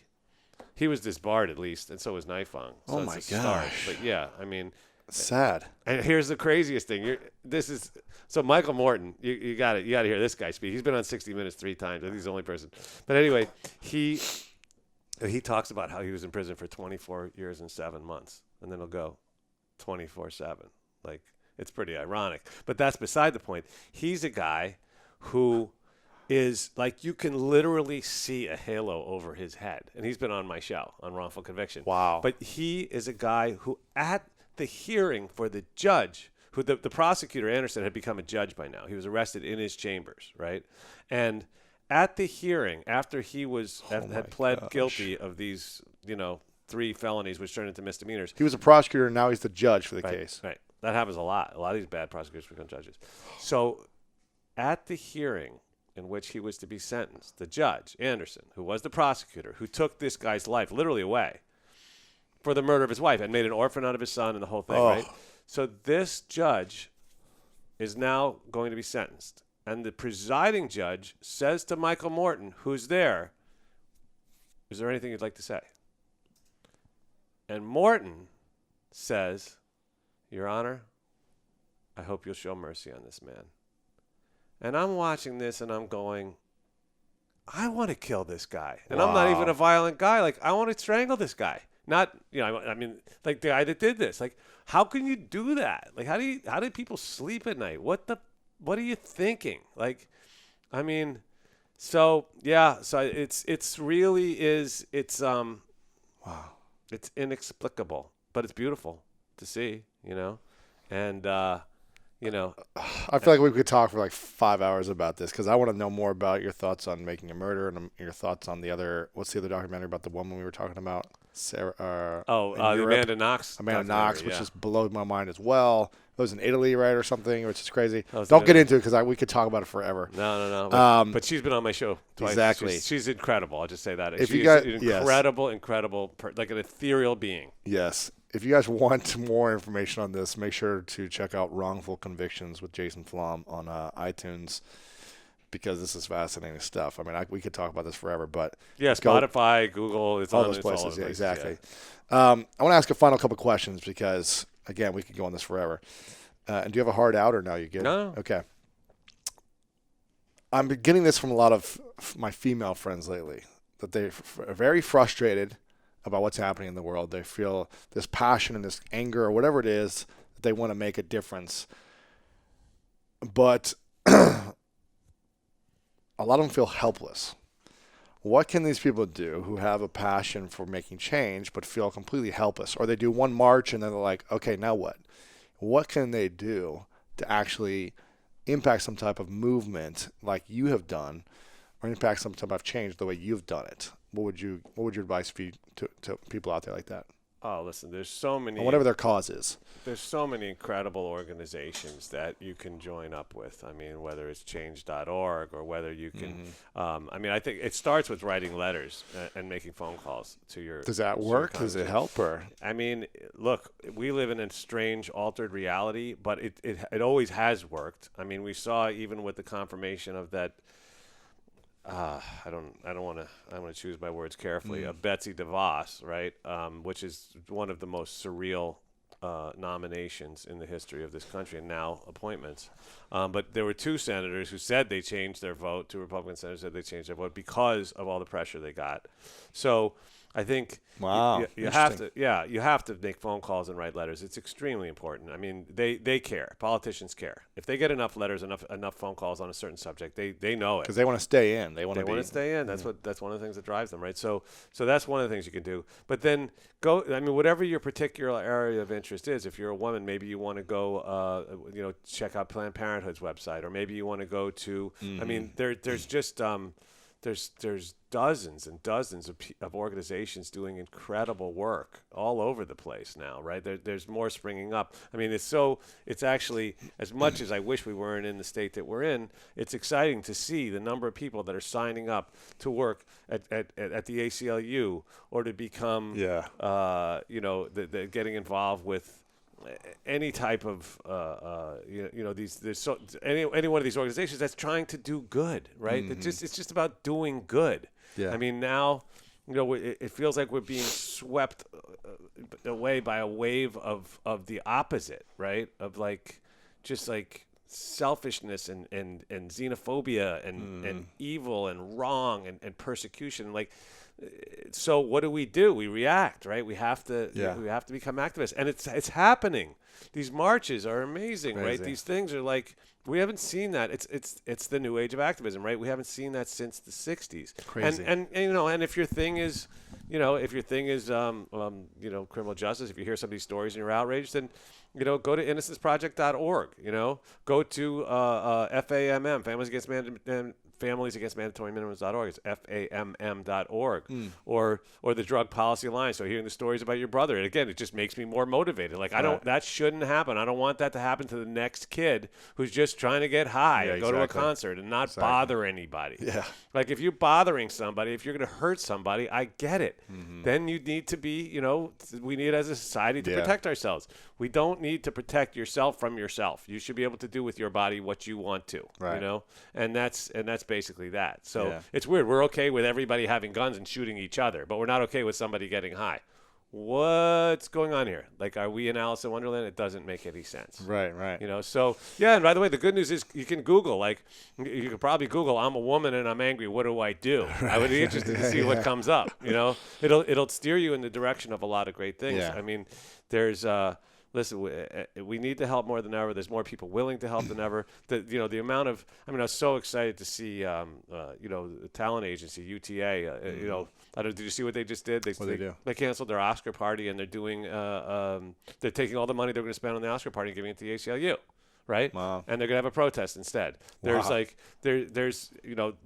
He was disbarred at least, and so was Nifong. So oh my gosh! But yeah, I mean. Sad. And here's the craziest thing. So Michael Morton, you got to hear this guy speak. He's been on 60 Minutes 3 times. He's the only person. But anyway, he talks about how he was in prison for 24 years and 7 months, and then he'll go 24/7. Like, it's pretty ironic. But that's beside the point. He's a guy who is like, you can literally see a halo over his head. And he's been on my show on Wrongful Conviction. Wow. But he is a guy who at the hearing for the judge, who the prosecutor, Anderson, had become a judge by now. He was arrested in his chambers, right? And at the hearing, after he had pled guilty of these, 3 felonies, which turned into misdemeanors. He was a prosecutor, and now he's the judge for the case. Right. That happens a lot. A lot of these bad prosecutors become judges. So at the hearing in which he was to be sentenced, the judge, Anderson, who was the prosecutor, who took this guy's life literally away, for the murder of his wife and made an orphan out of his son and the whole thing, right? So this judge is now going to be sentenced. And the presiding judge says to Michael Morton, who's there, is there anything you'd like to say? And Morton says, Your Honor, I hope you'll show mercy on this man. And I'm watching this and I'm going, I want to kill this guy. And I'm not even a violent guy. Like, I want to strangle this guy. Not, I mean, like the guy that did this. Like, how can you do that? Like, how do people sleep at night? What are you thinking? Like, I mean, so yeah, so it's really is, it's inexplicable, but it's beautiful to see, and I feel like we could talk for like 5 hours about this because I want to know more about your thoughts on Making a Murder and your thoughts on what's the other documentary about the woman we were talking about? Sarah. Amanda Knox. Amanda Knox, which just blows my mind as well. It was in Italy, right, or something, which is crazy. Don't get into it because we could talk about it forever. No. But she's been on my show twice. Exactly. She's incredible. I'll just say that. She's an incredible, like an ethereal being. Yes. If you guys want more information on this, make sure to check out Wrongful Convictions with Jason Flom on iTunes because this is fascinating stuff. I mean, we could talk about this forever, but Spotify, Google, it's all those places. Yeah, exactly. Yeah. I want to ask a final couple questions because, again, we could go on this forever. And do you have a hard out or no? You good? No. Okay. I'm getting this from a lot of my female friends lately, that they're very frustrated about what's happening in the world. They feel this passion and this anger or whatever it is that they want to make a difference. But a lot of them feel helpless. What can these people do who have a passion for making change but feel completely helpless? Or they do one march and then they're like, okay, now what? What can they do to actually impact some type of movement like you have done, or impact some type of change the way you've done it? What would your advice be to people out there like that? Oh, listen, there's so many. Or whatever their cause is. There's so many incredible organizations that you can join up with. I mean, whether it's change.org or whether you can. I mean, I think it starts with writing letters and making phone calls to your. Does that work? Does it help? Or? I mean, look, we live in a strange, altered reality, but it always has worked. I mean, we saw even with the confirmation of that. I want to choose my words carefully. Betsy DeVos, right? Which is one of the most surreal nominations in the history of this country, and now appointments. But there were two senators who said they changed their vote. Two Republican senators said they changed their vote because of all the pressure they got. So I think you have to make phone calls and write letters. It's extremely important. I mean, they care. Politicians care. If they get enough letters, enough phone calls on a certain subject, they know it. Because they want to stay in. They want to stay in. That's one of the things that drives them, right? So that's one of the things you can do. But then go. I mean, whatever your particular area of interest is. If you're a woman, maybe you want to go, check out Planned Parenthood's website, or maybe you want to go to. I mean, there's just. There's dozens and dozens of organizations doing incredible work all over the place now, right? There's more springing up. I mean, it's actually, as much as I wish we weren't in the state that we're in, it's exciting to see the number of people that are signing up to work at the ACLU or to become, getting involved with any type of any one of these organizations that's trying to do good, right? It's just about doing good. Yeah. I mean, now it feels like we're being swept away by a wave of the opposite, right? Of just selfishness and xenophobia and evil and wrong and persecution. So what do? We react, right? We have to become activists, and it's happening. These marches are amazing, right? These things are we haven't seen that. It's the new age of activism, right? We haven't seen that since the 60s. Crazy. And if your thing is, criminal justice, if you hear some of these stories and you're outraged, then go to innocenceproject.org. Go to FAMM, Families Against Mandatory Minimums.org. It's FAMM.org. Or the Drug Policy Alliance. So hearing the stories about your brother, and again, it just makes me more motivated. That shouldn't happen. I don't want that to happen to the next kid who's just trying to get high and go to a concert and not bother anybody. Yeah. If you're bothering somebody, if you're going to hurt somebody, I get it. Then you need to be, we need as a society to protect ourselves. We don't need to protect yourself from yourself. You should be able to do with your body what you want to, and that's basically that. So it's weird. We're okay with everybody having guns and shooting each other, but we're not okay with somebody getting high. What's going on here? Are we in Alice in Wonderland? It doesn't make any sense. Right. So, and by the way, the good news is you can Google, you could probably Google, I'm a woman and I'm angry, what do I do? I would be interested to see what comes up, It'll steer you in the direction of a lot of great things. Yeah. I mean, there's, listen, we need to help more than ever. There's more people willing to help than ever. The amount of, I was so excited to see, the talent agency, UTA, did you see what they just did? They canceled their Oscar party, and they're doing, they're taking all the money they're going to spend on the Oscar party and giving it to the ACLU. Right. Wow. And they're gonna have a protest instead. There's there's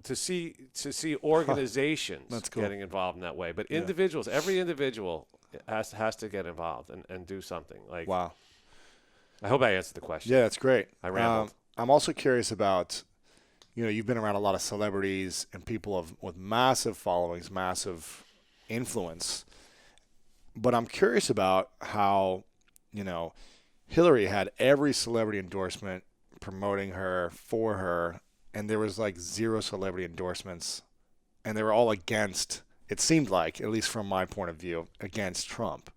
to see organizations getting involved in that way, but individuals, every individual has to get involved and do something. Wow. I hope I answered the question. Yeah, that's great. I rambled. I'm also curious about, you've been around a lot of celebrities and people with massive followings, massive influence, but I'm curious about how, Hillary had every celebrity endorsement promoting her, for her, and there was zero celebrity endorsements, and they were all against, it seemed like, at least from my point of view, against Trump.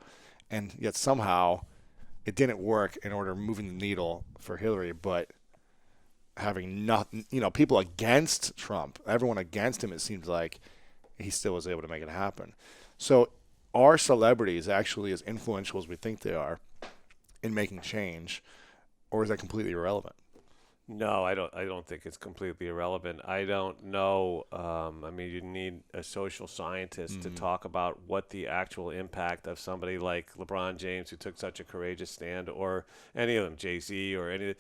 And yet somehow it didn't work in order of moving the needle for Hillary. But having nothing, people against Trump, everyone against him, it seems like he still was able to make it happen. So are celebrities actually as influential as we think they are in making change, or is that completely irrelevant? No, I don't think it's completely irrelevant. I don't know. I mean, you need a social scientist to talk about what the actual impact of somebody like LeBron James, who took such a courageous stand, or any of them, Jay-Z, or any,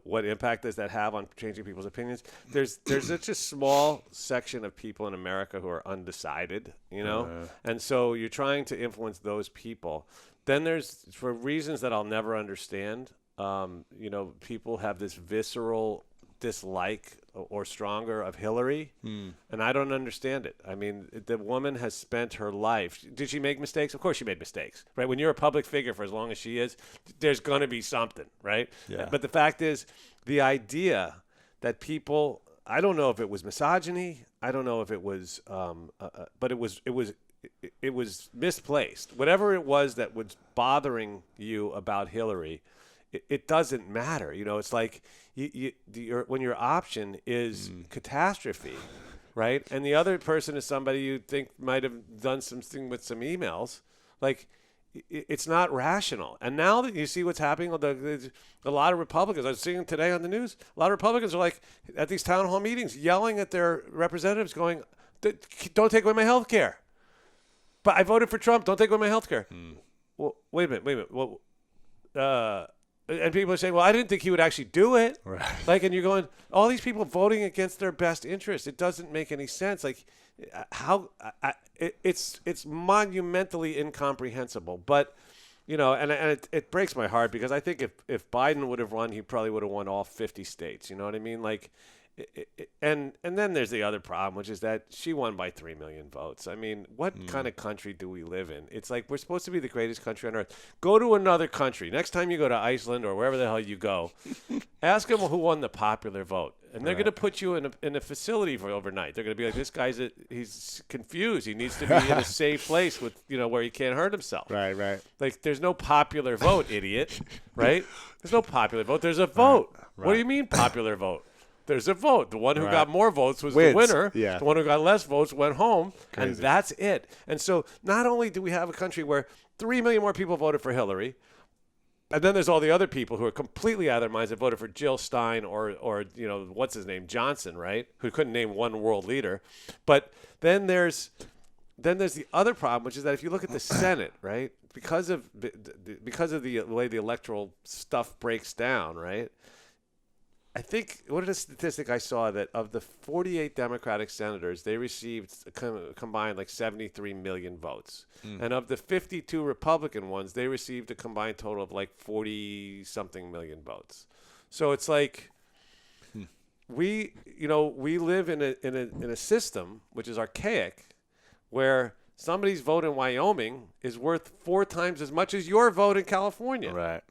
what impact does that have on changing people's opinions? There's such a small section of people in America who are undecided, and so you're trying to influence those people. Then there's, for reasons that I'll never understand, people have this visceral dislike or stronger of Hillary, and I don't understand it. I mean, the woman has spent her life. Did she make mistakes? Of course she made mistakes, right? When you're a public figure for as long as she is, there's going to be something, right? Yeah. But the fact is, the idea that people, I don't know if it was misogyny, I don't know if it was, but it was misplaced. Whatever it was that was bothering you about Hillary, it doesn't matter. It's like when your option is catastrophe, right? And the other person is somebody you think might have done something with some emails. Like, it's not rational. And now that you see what's happening, a lot of Republicans, I was seeing today on the news, a lot of Republicans are like at these town hall meetings yelling at their representatives going, don't take away my health care. But I voted for Trump. Don't take away my health care. Well, wait a minute. Well, and people are saying, well, I didn't think he would actually do it. Right. Like, and you're going, all these people voting against their best interest. It doesn't make any sense. Like, it's monumentally incomprehensible. But, and it breaks my heart, because I think if Biden would have run, he probably would have won all 50 states. You know what I mean? Like, and then there's the other problem, which is that she won by 3 million votes. I mean, what kind of country do we live in? It's like, we're supposed to be the greatest country on earth. Go to another country. Next time you go to Iceland or wherever the hell you go, ask them who won the popular vote. And they're going to put you in a facility for overnight. They're going to be like, this guy's he's confused. He needs to be in a safe place with, where he can't hurt himself. Right. Like, there's no popular vote, idiot. Right? There's no popular vote. There's a vote. Right. What do you mean popular vote? There's a vote. The one who got more votes was the winner. Yeah. The one who got less votes went home. Crazy. And that's it. And so not only do we have a country where 3 million more people voted for Hillary, and then there's all the other people who are completely out of their minds that voted for Jill Stein or what's his name, Johnson, right? Who couldn't name one world leader. But then there's the other problem, which is that if you look at the Senate, right, because of the way the electoral stuff breaks down, right? I think, what is a statistic I saw, that of the 48 Democratic senators, they received combined like 73 million votes. And of the 52 Republican ones, they received a combined total of like 40-something million votes. So it's like we live in a system which is archaic, where somebody's vote in Wyoming is worth 4 times as much as your vote in California. Right.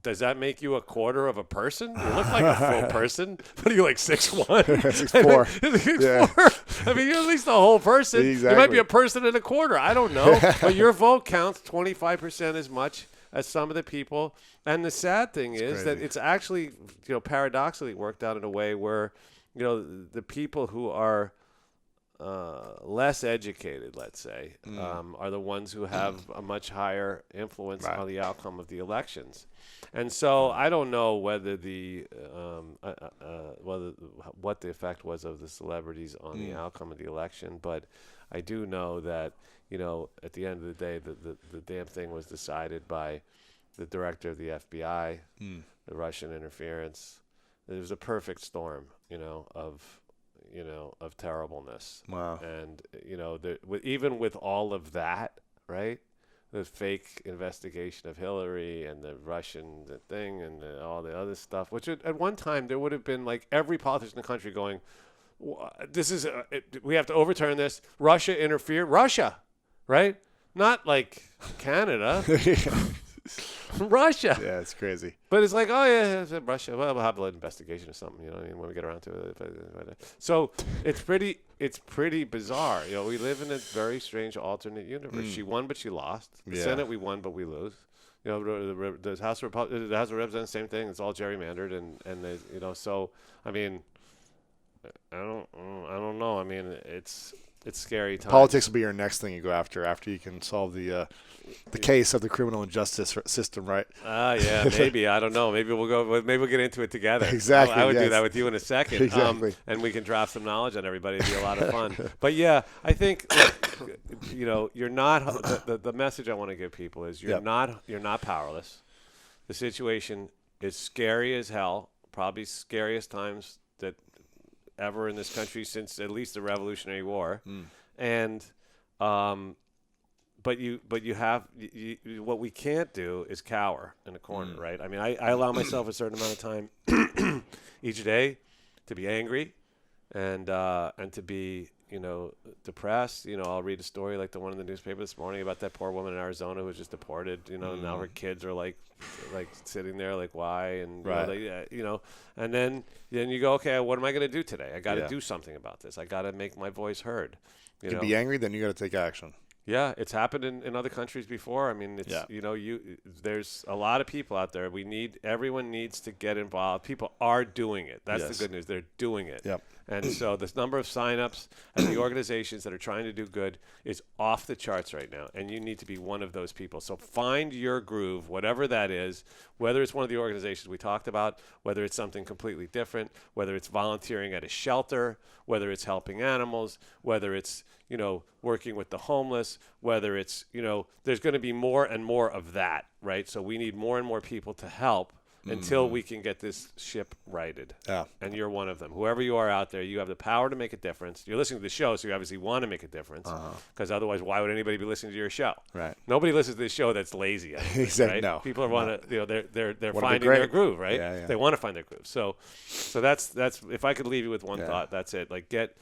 Does that make you a quarter of a person? You look like a full person. What are you, like 6'1"? 6'4". 6'4". I mean, you're at least a whole person. Exactly. You might be a person and a quarter. I don't know. But your vote counts 25% as much as some of the people. And the sad thing is that it's actually, paradoxically worked out in a way where, the people who are less educated, let's say, are the ones who have a much higher influence on the outcome of the elections. And so I don't know whether what the effect was of the celebrities on the outcome of the election, but I do know that, at the end of the day, the damn thing was decided by the director of the FBI, the Russian interference. It was a perfect storm, of terribleness. Wow. And, even with all of that, right, the fake investigation of Hillary and the Russian thing and all the other stuff, which at one time there would have been like every politician in the country going, this is, we have to overturn this. Russia interfered. Russia, right? Not like Canada. Russia. Yeah, it's crazy. But it's like, oh yeah, Russia. Well, we'll have an investigation or something, when we get around to it. So it's pretty bizarre. We live in a very strange alternate universe. She won, but she lost. The Senate, we won, but we lose. the House of Representatives, same thing. It's all gerrymandered, and they, so I mean, I don't know. I mean, it's scary times. Politics will be your next thing you go after you can solve the case of the criminal justice system, right? Yeah, maybe. I don't know. Maybe we'll get into it together. Exactly. I would do that with you in a second. Exactly. And we can drop some knowledge on everybody. It'd be a lot of fun. But yeah, I think you're not the message I want to give people is you're not powerless. The situation is scary as hell, probably scariest times that ever in this country since at least the Revolutionary War. And but you have what we can't do is cower in a corner, right? I mean, I allow myself a certain amount of time each day to be angry and to be depressed. I'll read a story like the one in the newspaper this morning about that poor woman in Arizona who was just deported. And now her kids are like sitting there like, why? And and then you go, okay, what am I going to do today? I got to do something about this. I got to make my voice heard. To be angry, then you got to take action. Yeah, it's happened in other countries before. I mean, it's there's a lot of people out there. Everyone needs to get involved. People are doing it. That's the good news. They're doing it. Yep. And so this number of signups and the organizations that are trying to do good is off the charts right now. And you need to be one of those people. So find your groove, whatever that is, whether it's one of the organizations we talked about, whether it's something completely different, whether it's volunteering at a shelter, whether it's helping animals, whether it's, working with the homeless, whether it's, there's going to be more and more of that, right? So we need more and more people to help until we can get this ship righted. Yeah. And you're one of them. Whoever you are out there, you have the power to make a difference. You're listening to the show, so you obviously want to make a difference. Because otherwise, why would anybody be listening to your show? Right. Nobody listens to this show that's lazy. Exactly. Right? No. People want to, they're finding their groove, right? Yeah, yeah. They want to find their groove. So that's if I could leave you with one thought, that's it. Like get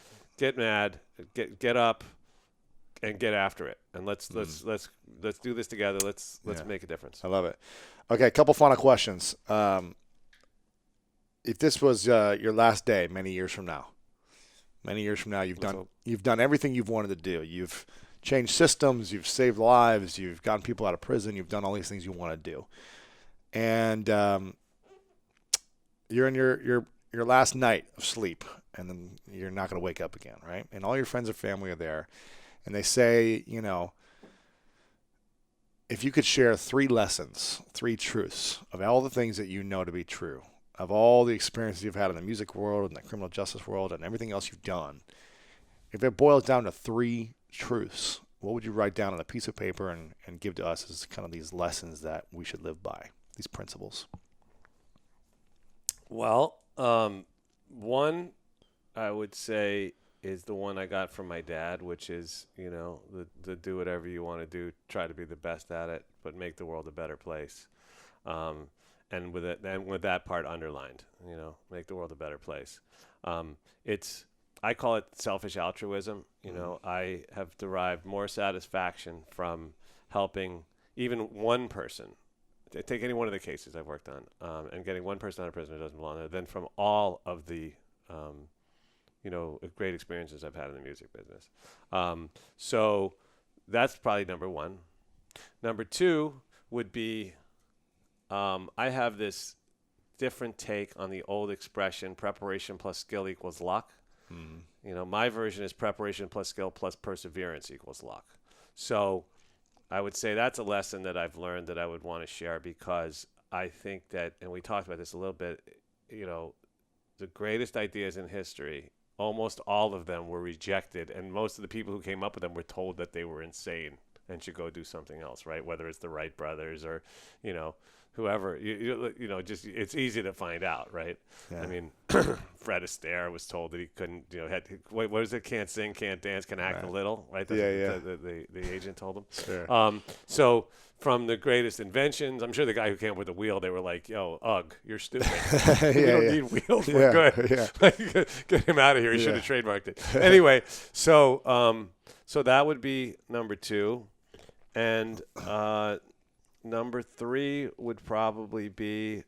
mad, get up, and get after it. And let's do this together. Let's make a difference. I love it. Okay, a couple final questions. If this was your last day, many years from now, you've done everything you've wanted to do. You've changed systems. You've saved lives. You've gotten people out of prison. You've done all these things you want to do, and you're in your last night of sleep, and then you're not going to wake up again, right? And all your friends and family are there, and they say, if you could share 3 lessons, 3 truths of all the things that you know to be true, of all the experiences you've had in the music world and the criminal justice world and everything else you've done, if it boils down to 3 truths, what would you write down on a piece of paper and give to us as kind of these lessons that we should live by, these principles? Well, one I would say is the one I got from my dad, which is, the do whatever you want to do, try to be the best at it, but make the world a better place. And with that part underlined, make the world a better place. I call it selfish altruism. I have derived more satisfaction from helping even one person. Take any one of the cases I've worked on, and getting one person out of prison who doesn't belong there, than from all of the great experiences I've had in the music business. So that's probably number one. Number 2 would be, I have this different take on the old expression, preparation plus skill equals luck. My version is preparation plus skill plus perseverance equals luck. So I would say that's a lesson that I've learned that I would want to share, because I think that, and we talked about this a little bit, the greatest ideas in history, almost all of them were rejected, and most of the people who came up with them were told that they were insane and should go do something else, right? Whether it's the Wright brothers or, whoever, just it's easy to find out, right? Yeah. I mean, Fred Astaire was told that he couldn't, what is it? Can't sing, can't dance, can act a little, right? That's the agent told him. Sure. So from the greatest inventions, I'm sure the guy who came up with the wheel, they were like, yo, ugh, you're stupid. We don't need wheels. We're good. Yeah. Get him out of here. He should have trademarked it. Anyway, so that would be number 2. And number 3 would probably be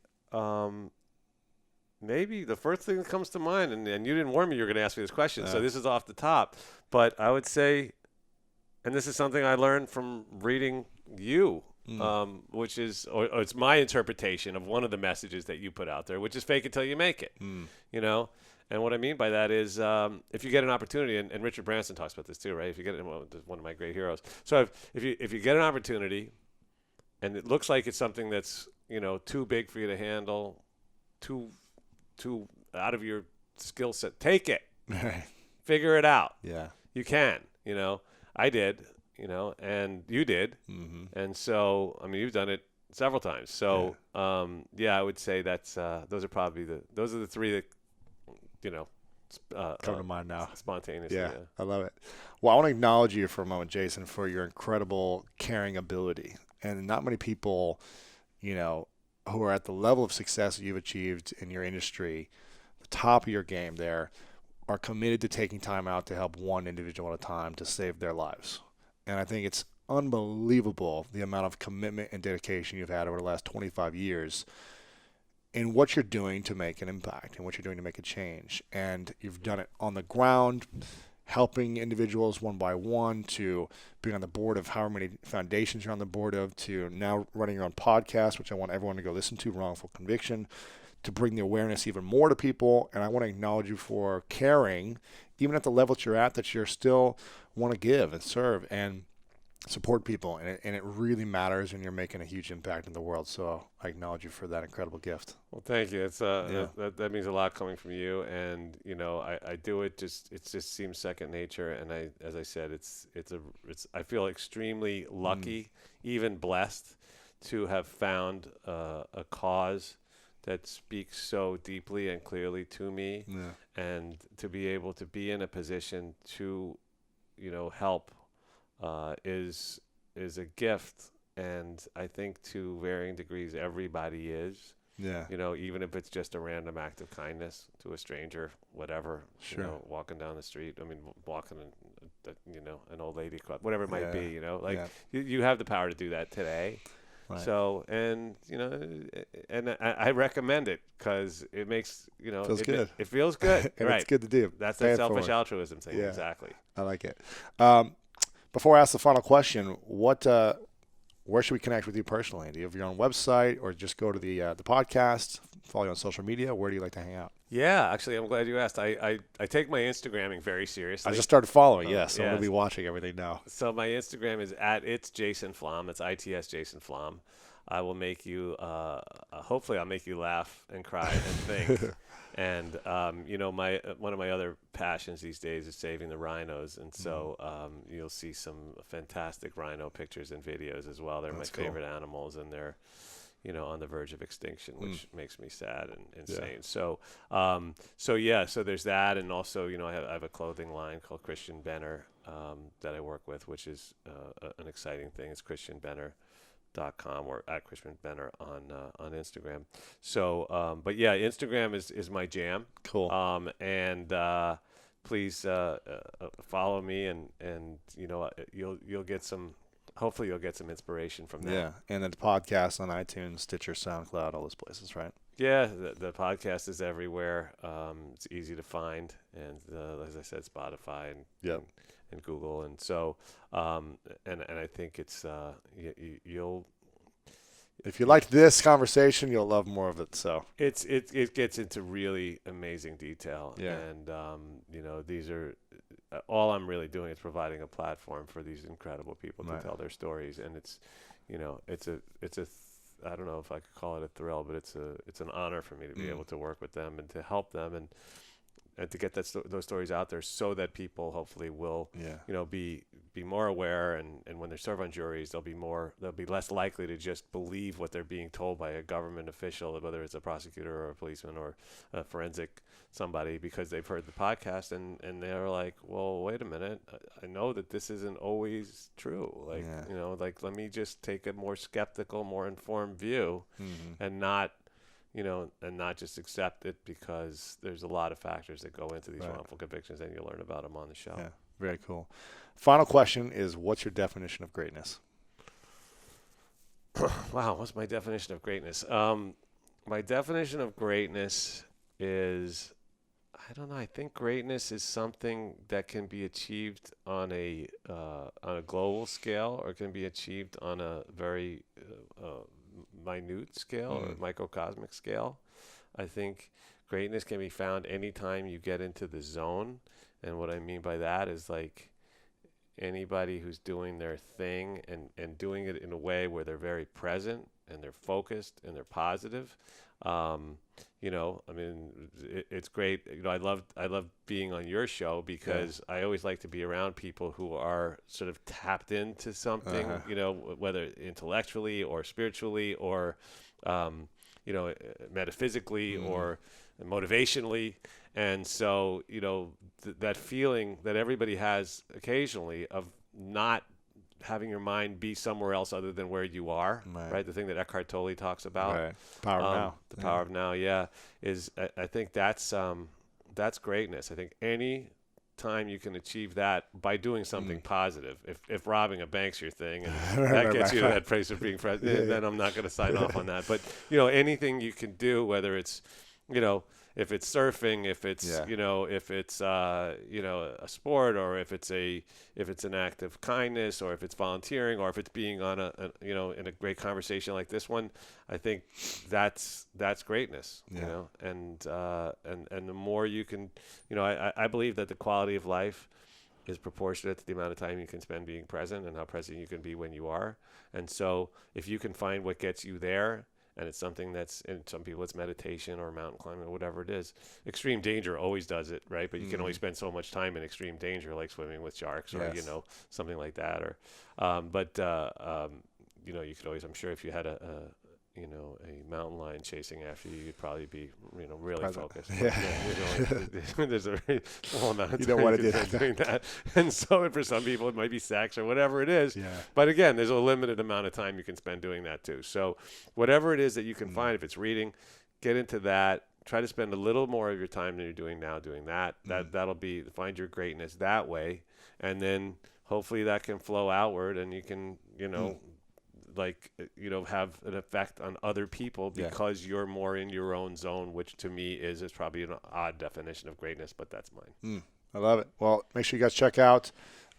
maybe the first thing that comes to mind, and you didn't warn me you were going to ask me this question, so this is off the top. But I would say, and this is something I learned from reading you which is, or it's my interpretation of one of the messages that you put out there, which is fake it till you make it, you know? And what I mean by that is if you get an opportunity, and Richard Branson talks about this too, right? If you get one of my great heroes. So if you get an opportunity and it looks like it's something that's, you know, too big for you to handle, too out of your skill set, take it. Figure it out. Yeah. You can, you know. I did, you know, and you did. And so, I mean, you've done it several times. So, I would say that's those are the three that, you know, come to mind now. Spontaneously. Yeah, I love it. Well, I want to acknowledge you for a moment, Jason, for your incredible caring ability. And not many people, you know, who are at the level of success that you've achieved in your industry, the top of your game there, are committed to taking time out to help one individual at a time to save their lives. And I think it's unbelievable the amount of commitment and dedication you've had over the last 25 years in what you're doing to make an impact and what you're doing to make a change. And you've done it on the ground, helping individuals one by one, to being on the board of however many foundations you're on the board of, to now running your own podcast, which I want everyone to go listen to, Wrongful Conviction, to bring the awareness even more to people. And I want to acknowledge you for caring, even at the level that you're at, that you're still want to give and serve and support people. And it really matters, and you're making a huge impact in the world. So I acknowledge you for that incredible gift. Well, thank you. It's that means a lot coming from you. And, you know, I do it it just seems second nature. And as I said, I feel extremely lucky, even blessed, to have found a cause that speaks so deeply and clearly to me, and to be able to be in a position to, you know, help is a gift. And I think to varying degrees, everybody is. Yeah. You know, even if it's just a random act of kindness to a stranger, whatever. Sure. You know, walking down the street. I mean, walking you know, an old lady club, whatever it might be. You know, like you have the power to do that today. Right. So, and, you know, and I recommend it because it makes, you know, good. It feels good. And right. It's good to do. That's that selfish altruism thing. Yeah. Exactly. I like it. Before I ask the final question, where should we connect with you personally? Do you have your own website, or just go to the podcast, follow you on social media? Where do you like to hang out? Yeah, actually, I'm glad you asked. I take my Instagramming very seriously. I just started following, so I'm going to be watching everything now. So my Instagram is @it's Jason Flom. It's ITS Jason Flom. I will make you, hopefully I'll make you laugh and cry and think. And, you know, one of my other passions these days is saving the rhinos. And so you'll see some fantastic rhino pictures and videos as well. They're my favorite animals, and they're, you know, on the verge of extinction, which makes me sad and insane. So there's that. And also, you know, I have a clothing line called Christian Benner that I work with, which is an exciting thing. It's christianbenner.com or @christianbenner on Instagram. So, but yeah, Instagram is my jam. Cool. And please follow me, and you know, you'll get some. Hopefully you'll get some inspiration from that. Yeah, and the podcast on iTunes, Stitcher, SoundCloud, all those places, right? Yeah, the podcast is everywhere. It's easy to find, and as I said, Spotify and Google, and so and I think it's you'll. If you liked this conversation, you'll love more of it. So it gets into really amazing detail, and you know, these are. All I'm really doing is providing a platform for these incredible people to tell their stories, and it's, you know, it's a I don't know if I could call it a thrill, but it's an honor for me to be able to work with them and to help them and to get those stories out there, so that people hopefully will, you know, be more aware, and when they serve on juries, they'll be less likely to just believe what they're being told by a government official, whether it's a prosecutor or a policeman or a forensic somebody, because they've heard the podcast and they're like, well, wait a minute, I know that this isn't always true. Like, you know, like, let me just take a more skeptical, more informed view, and not just accept it, because there's a lot of factors that go into these wrongful convictions, and you'll learn about them on the show. Yeah, very cool. Final question is, what's your definition of greatness? Wow, what's my definition of greatness? My definition of greatness is, I don't know. I think greatness is something that can be achieved on a global scale, or can be achieved on a very minute scale or microcosmic scale. I think greatness can be found anytime you get into the zone. And what I mean by that is like anybody who's doing their thing and doing it in a way where they're very present and they're focused and they're positive. You know, I mean, it's great. You know, I love being on your show because I always like to be around people who are sort of tapped into something, you know, whether intellectually or spiritually or, you know, metaphysically or motivationally. And so, you know, that feeling that everybody has occasionally of not having your mind be somewhere else other than where you are, right? The thing that Eckhart Tolle talks about, power of now. The power of now, is I think that's greatness. I think any time you can achieve that by doing something positive. If robbing a bank's your thing and that gets you to that place of being president, then I'm not going to sign off on that. But you know, anything you can do, whether it's, you know, if it's surfing, if it's you know, if it's you know, a sport, or if it's an act of kindness, or if it's volunteering, or if it's being on a you know, in a great conversation like this one, I think that's greatness. You know, and the more you can, you know, I believe that the quality of life is proportionate to the amount of time you can spend being present and how present you can be when you are. And so if you can find what gets you there, and it's something that's, in some people it's meditation or mountain climbing or whatever it is. Extreme danger always does it, right? But you can only spend so much time in extreme danger, like swimming with sharks or, you know, something like that. Or, you know, you could always, I'm sure if you had a you know, a mountain lion chasing after you, you'd probably be, you know, really focused. You know, there's a very small amount of time you don't want to do doing that. And so for some people, it might be sex or whatever it is. But again, there's a limited amount of time you can spend doing that too. So whatever it is that you can find, if it's reading, get into that. Try to spend a little more of your time than you're doing now doing that. That'll be, find your greatness that way. And then hopefully that can flow outward and you can, you know, like, you know, have an effect on other people because you're more in your own zone, which to me is probably an odd definition of greatness, but that's mine. I love it. Well, make sure you guys check out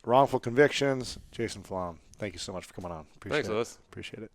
Wrongful Convictions. Jason Flom, thank you so much for coming on. Thanks, Lewis. Appreciate it.